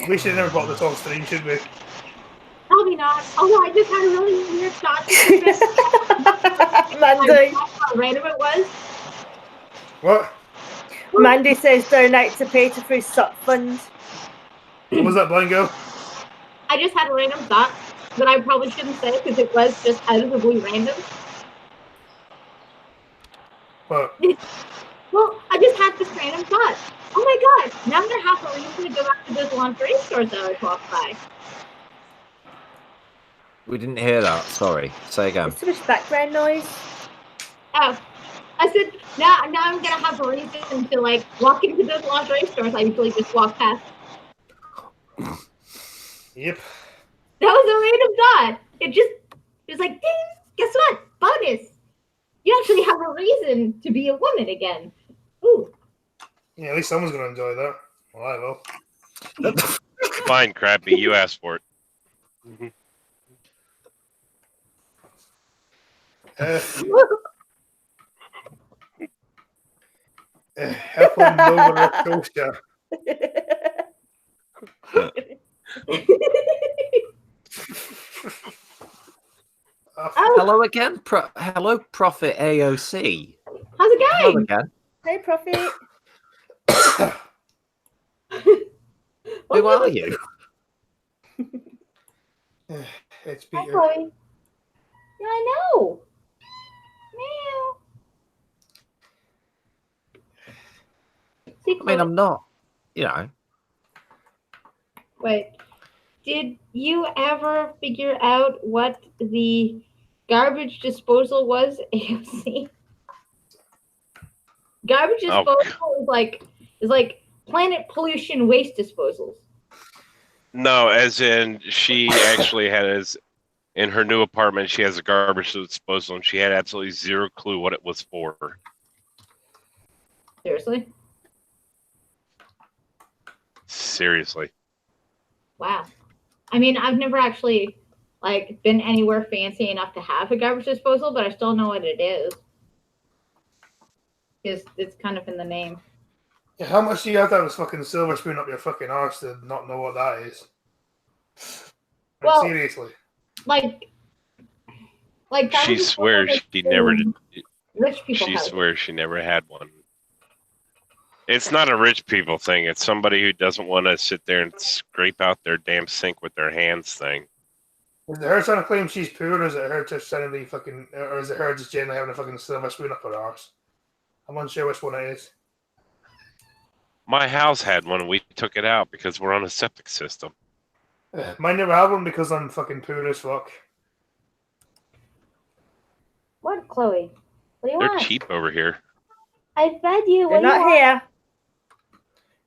We should have never bought this on stream, should we? Probably not. Although I just had a really weird thought. Mandy. How random it was. What? Mandy says donate to Peter for his sock fund. What was that, Blind Girl? I just had a random thought that I probably shouldn't say because it was just out of the blue random. What? Well, I just had this random thought. Oh my god, now I'm gonna have a reason to go back to those lingerie stores that I walked by. We didn't hear that. Sorry. Say again. There's too much background noise. Oh, I said now I'm gonna have a reason to like walk into those lingerie stores I usually just walk past. Yep. That was a random thought. It was like, ding, guess what? Bonus. You actually have a reason to be a woman again. Ooh. Yeah, at least someone's gonna enjoy that. Well, I will. Fine, Crappy. You asked for it. Helping Nova Scotia. Hello again. Hello, Prophet AOC. How's it Hello going? again. Hey, Prophet. Who are you? It's Hi, Peter. Chloe. Yeah, I know. Meow. See, I mean, I'm not. You know. Wait. Did you ever figure out what the garbage disposal was, AOC? Garbage disposal is like planet pollution waste disposals. No, as in she actually has in her new apartment. She has a garbage disposal, and she had absolutely zero clue what it was for. Seriously? Seriously. Wow. I mean, I've never actually like been anywhere fancy enough to have a garbage disposal, but I still know what it is. It's kind of in the name. Yeah, how much do you have to have a fucking silver spoon up your fucking arse to not know what that is? Well, seriously. Like She swears she never did. Rich people. She swears she never had one. It's not a rich people thing. It's somebody who doesn't want to sit there and scrape out their damn sink with their hands thing. Is it her trying to claim she's poor, or is it her just trying to be fucking, or is it her just generally having a fucking silver spoon up her arse? I'm unsure which one it is. My house had one, and we took it out because we're on a septic system. Mine never had one because I'm fucking poor as fuck. What, Chloe? What do you They're want? cheap over here. I fed you. They're not here.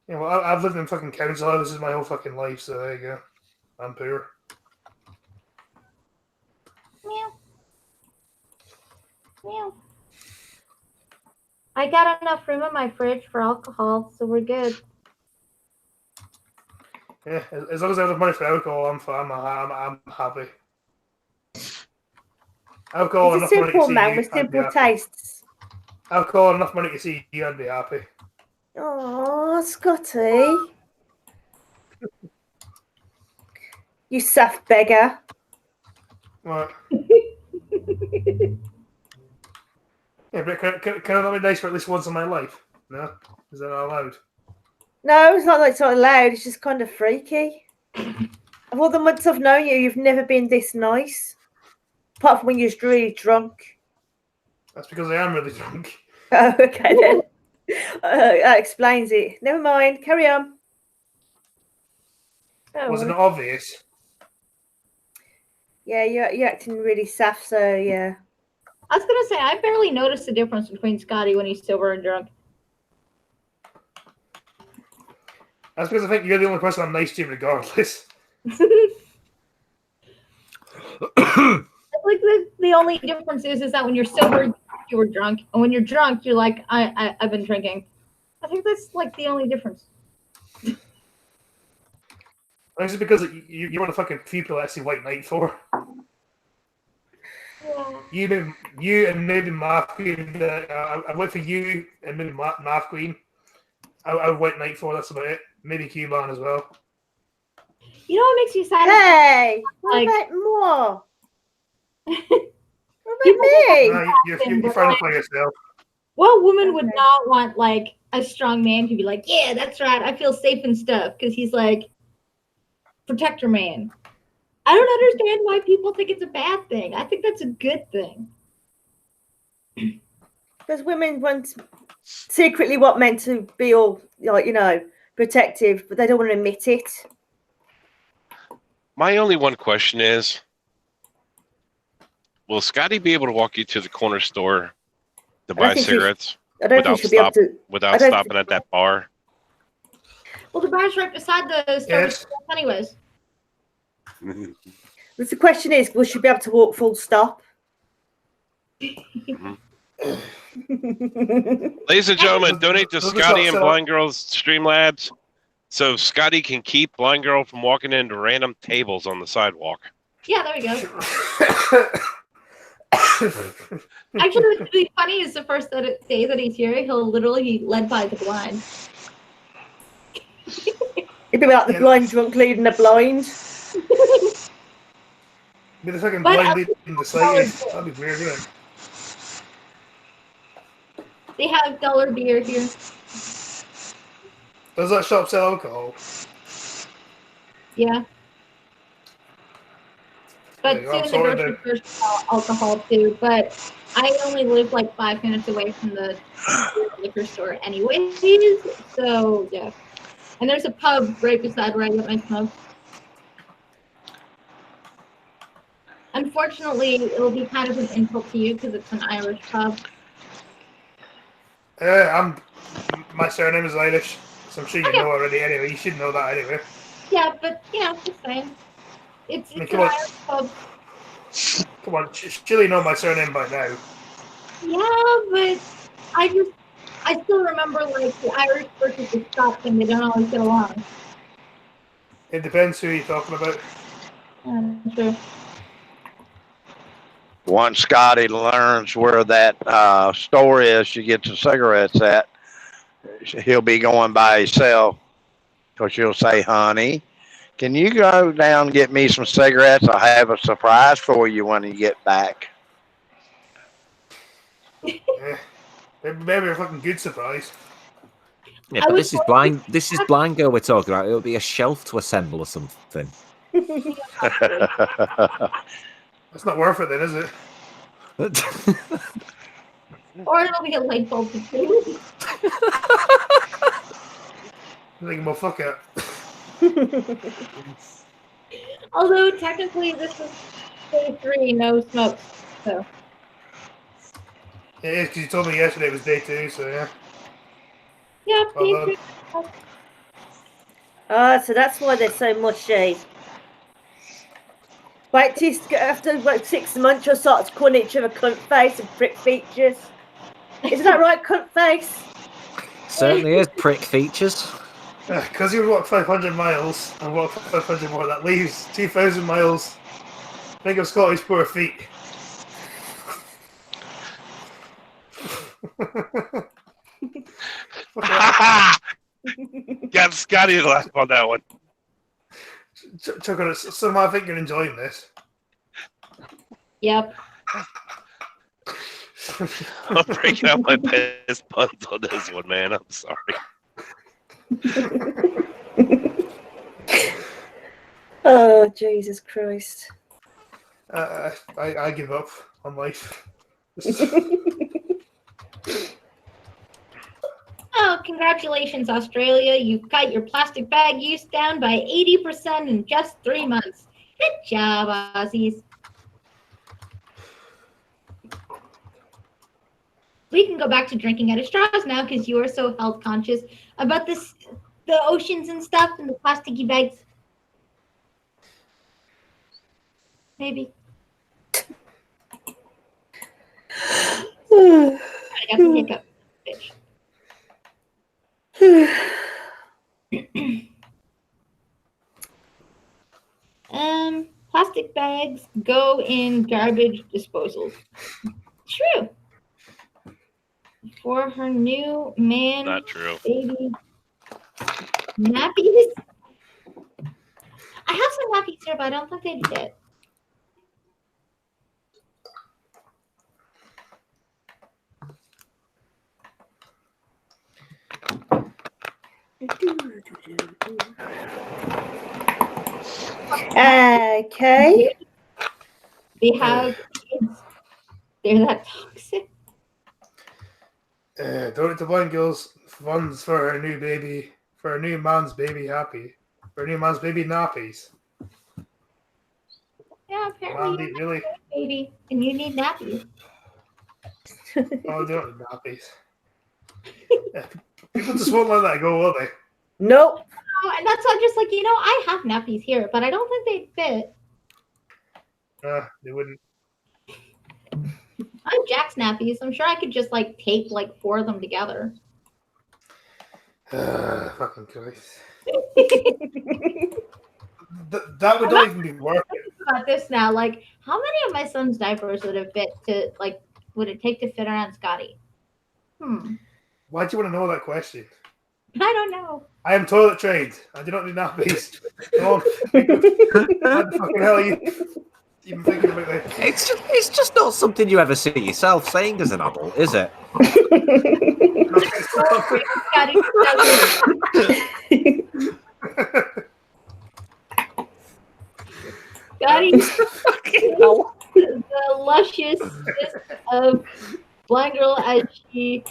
Yeah, well, I've lived in fucking council houses my whole fucking life, so there you go. I'm poor. Meow. Meow. I got enough room in my fridge for alcohol, so we're good. Yeah, as long as I have enough money for alcohol, I'm fine. I'm happy. Alcohol He's a enough money to simple see man you. with I'd be simple happy. tastes. Alcohol enough money to see you. I'd be happy. Oh, Scotty. You soft beggar. What? Yeah, but can I not be nice for at least once in my life? No? Is that not allowed? No, it's not like it's not allowed. It's just kind of freaky. Of all the months I've known you, you've never been this nice. Apart from when you're just really drunk. That's because I am really drunk. Oh, okay then. That explains it. Never mind. Carry on. Oh, Was it well. not obvious? Yeah, you're acting really saff, so yeah. I was gonna say I barely noticed the difference between Scotty when he's sober and drunk. That's because I think you're the only person I'm nice to regardless. Like the only difference is that when you're sober, you were drunk, and when you're drunk, you're like, I've been drinking. I think that's like the only difference. This is because you're one of the fucking few people I see White Knight for. Yeah. You and maybe Math Queen. I went for you and maybe Math Queen. I would White Knight for. That's about it. Maybe Q-Man as well. You know what makes you sad? Hey, what Like- about more? What about People- me? You're fighting for yourself. What woman would Okay. not want like a strong man to be like, yeah, that's right, I feel safe and stuff, because he's like protector man. I don't understand why people think it's a bad thing. I think that's a good thing. Because women want secretly want men to be all like, you know, protective, but they don't want to admit it. My only one question is, will Scotty be able to walk you to the corner store to buy think he- cigarettes I don't without think she'll be able to. without I don't stopping at that bar? Well, the bar's right beside the store Yes. anyways. The question is, will she be able to walk full stop? Ladies and gentlemen, donate to Those are Scotty and so- Blind Girls Streamlabs so Scotty can keep Blind Girl from walking into random tables on the sidewalk. Yeah, there we go. Actually, what's really funny is the first day that he's here, he'll literally be led by the blind. It'd be like the blind drunk leading the blind. Be the fucking But blind I'll- leading the sighted. That'd be weird, wouldn't it? They have dollar beer here. Does that shop sell alcohol? Yeah. But There you go. I'm soon sorry, the grocery dude. store sell alcohol too. But I only live like 5 minutes away from the liquor store anyways. So yeah. And there's a pub right beside where I get my smoke. Unfortunately, it'll be kind of an insult to you because it's an Irish pub. My surname is Irish, so I'm sure you Okay. know already anyway. You should know that anyway. Yeah, but you know, just saying. It's I mean, an come on. Irish pub. Come on, surely know my surname by now. Yeah, but I still remember like the Irish versus the Scots and they don't always get along. It depends who you're talking about. True. Once Scotty learns where that store is she gets the cigarettes at, he'll be going by himself. Because she'll say, honey, can you go down and get me some cigarettes? I have a surprise for you when you get back. Maybe a fucking good surprise. Yeah, I but was this is blind girl we're talking about. It'll be a shelf to assemble or something. That's not worth it then, is it? Or it'll be a light bulb to do. I'm thinking, well, fuck it. Although technically this is day 3, no smoke. So It is, because you told me yesterday it was day 2, so yeah. yeah, Well day done. 3. Ah, so that's why they're so mushy. Wait till after about 6 months you'll start calling each other cunt face and prick features. Isn't that right, cunt face? Certainly is prick features. Because you walk 500 miles and walk 500 more, that leaves 2,000 miles. Think of Scotty's poor feet. Got Scotty to laugh on that one. Chuck on it. Somehow I think you're enjoying this. Yep. I'm breaking out my best puns on this one, man. I'm sorry. Oh, Jesus Christ. I give up on life. Oh, congratulations, Australia. You've got your plastic bag use down by 80% in just 3 months. Good job, Aussies. We can go back to drinking out of straws now because you are so health conscious about this, the oceans and stuff and the plasticky bags. Maybe. I got the hiccup, bitch. Plastic bags go in garbage disposal. True. For her new man, Not true. baby nappies. I have some nappies here, but I don't think they'd fit. Okay. They have kids. They're that toxic. Donate to Blind Girls funds for her new baby, for her new man's baby happy, for her new man's baby nappies. Yeah, apparently Mandy, you're really? not a baby and you need nappies. Oh, they don't need nappies. People just won't let that go, will they? Nope. Oh, and that's not just like, I have nappies here, but I don't think they'd fit. They wouldn't. I have Jack's nappies. I'm sure I could just tape 4 of them together. Fucking Christ. That would not even be worth it. About this now, how many of my son's diapers would it fit to would it take to fit around Scotty? Why do you want to know that question? I don't know. I am toilet trained. I do not need nappies. Come on. What the fucking hell are you even thinking about this? It's just not something you ever see yourself saying as an adult, is it? Scotty, the lusciousness of Blind Girl as she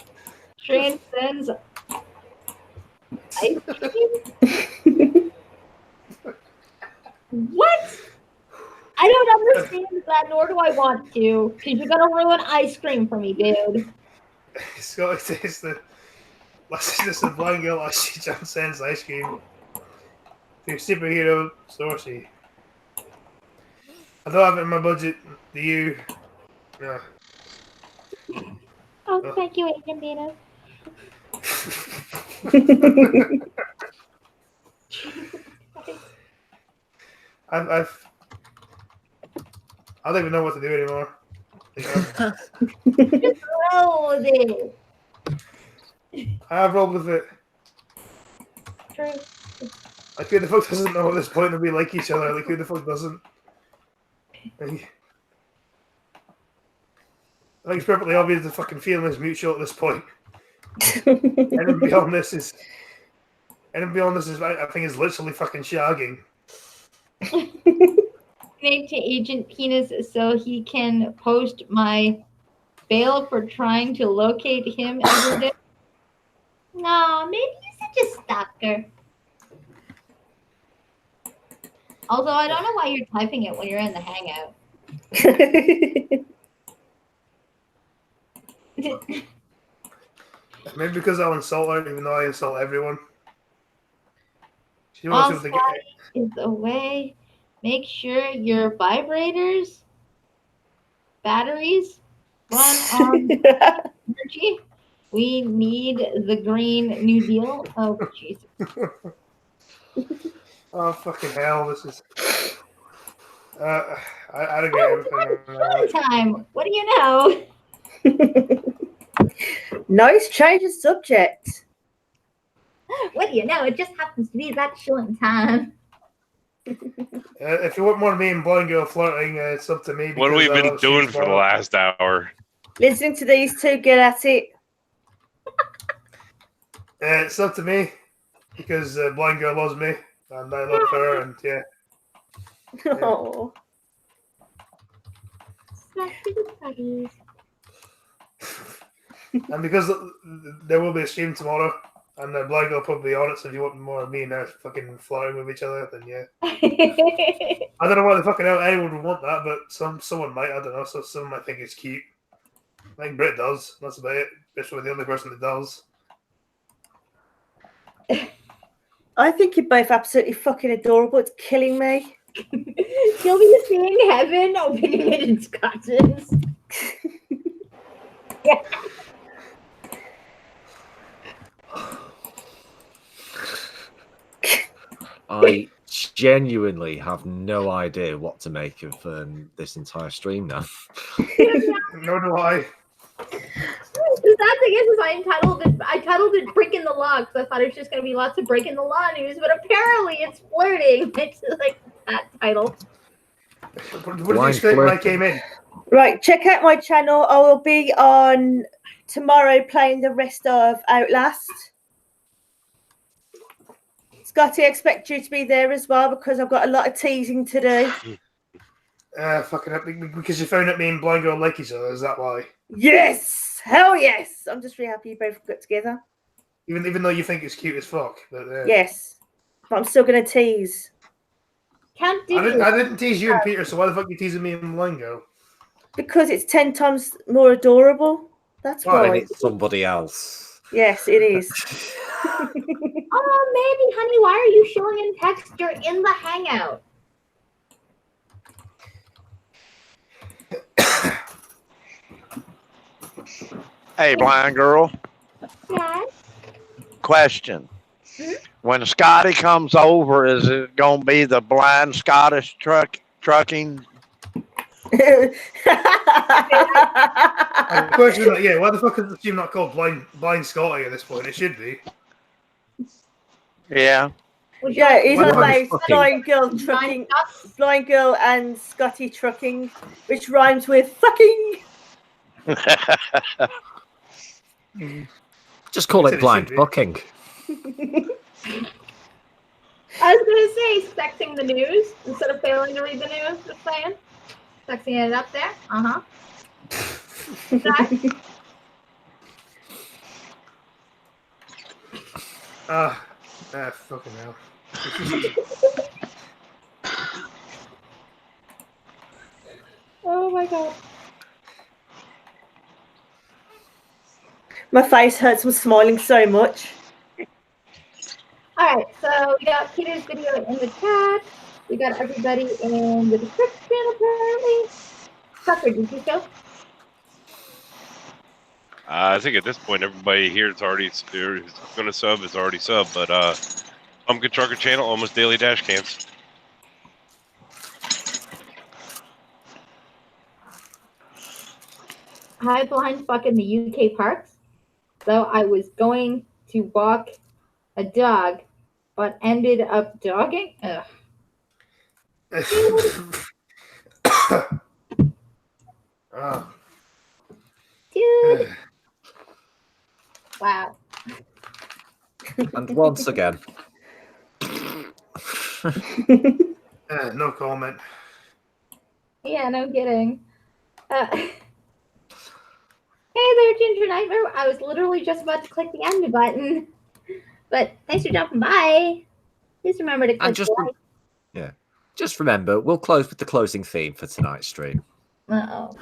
transcends ice cream. What? I don't understand that, nor do I want to, because you're gonna ruin ice cream for me, dude. Scotty says the lusciousness of Blind Girl as she transcends ice cream to superhero sourcey. I don't have it in my budget. Do you? Yeah. Oh, thank you, Agent I don't even know what to do anymore. Just roll with it. I have rolled with it. True. Like, who the fuck doesn't know at this point that we like each other? Like, who the fuck doesn't? I think it's perfectly obvious the fucking feeling is mutual at this point. Anything beyond this is, I think, is literally fucking shagging. Name to Agent Penis so he can post my bail for trying to locate him every day. No, maybe he's such a stalker. Although I don't know why you're typing it when you're in the Hangout. Maybe because I'll insult her, even though I insult everyone. She wants people to get is the way. Make sure your batteries run on energy. We need the Green New Deal. Oh, Jesus. Oh, fucking hell, this is... I don't get everything. Time. What do you know? Nice change of subject. What do you know? It just happens to be that short in time. If you want more of me and blind girl flirting, it's up to me. What have we because I been love doing Steve's for the mom. last hour? Listening to these two get at it. It's up to me because blind girl loves me and I love her, and yeah. Oh. And because there will be a stream tomorrow, and blind girl will probably be on it. So if you want more of me and her fucking flirting with each other, then yeah. I don't know why the fucking hell anyone would want that, but someone might. I don't know. So someone might think it's cute. I think Britt does. That's about it. Britt's probably the only person that does. I think you're both absolutely fucking adorable. It's killing me. She'll be seeing heaven, opening it in Scotches. Yeah. I genuinely have no idea what to make of this entire stream now. Nor do I. The sad thing is I titled it Breaking the Law because I thought it was just going to be lots of Breaking the Law news, but apparently it's flirting. It's like that title. What did you expect when I came in? Right, check out my channel. I will be on tomorrow playing the rest of Outlast. Scotty, I expect you to be there as well because I've got a lot of teasing to do. Fucking because you found out me and blind girl like each other. Is that why? Yes, hell yes. I'm just really happy you both got together. Even though you think it's cute as fuck, but yes, but I'm still gonna tease. Can't I didn't tease you and Peter, so why the fuck are you teasing me and blind girl? Because it's 10 times more adorable. That's Well, why. it's somebody else. Yes, it is. Oh, maybe, honey, why are you showing in text? You're in the Hangout. Hey, blind girl. Yes. Question. When Scotty comes over, is it going to be the blind Scottish trucking? Question, yeah, why the fuck is the team not called Blind Scotty at this point? It should be. Yeah. Yeah, he's Why on the fuck like is blind girl trucking, blind girl and Scotty trucking, which rhymes with fucking. Just call it blind fucking. I was going to say sexing the news instead of failing to read the news. Just saying. Sexing it up there. Uh-huh. Fucking hell. Oh my god. My face hurts from smiling so much. Alright, so we got Peter's video in the chat. We got everybody in the description, apparently. Tucker, did you show? I think at this point, everybody here is already going to sub is already sub, but Pumpkin Trucker Channel, almost daily dash cams. I blind fuck in the UK parks. So I was going to walk a dog, but ended up dogging. Ugh. Dude. Wow. And once again. No comment. Yeah, no kidding. Hey there, Ginger Nightmare. I was literally just about to click the end button. But thanks for dropping by. Please remember to click like. Yeah. Just remember, we'll close with the closing theme for tonight's stream. Uh-oh.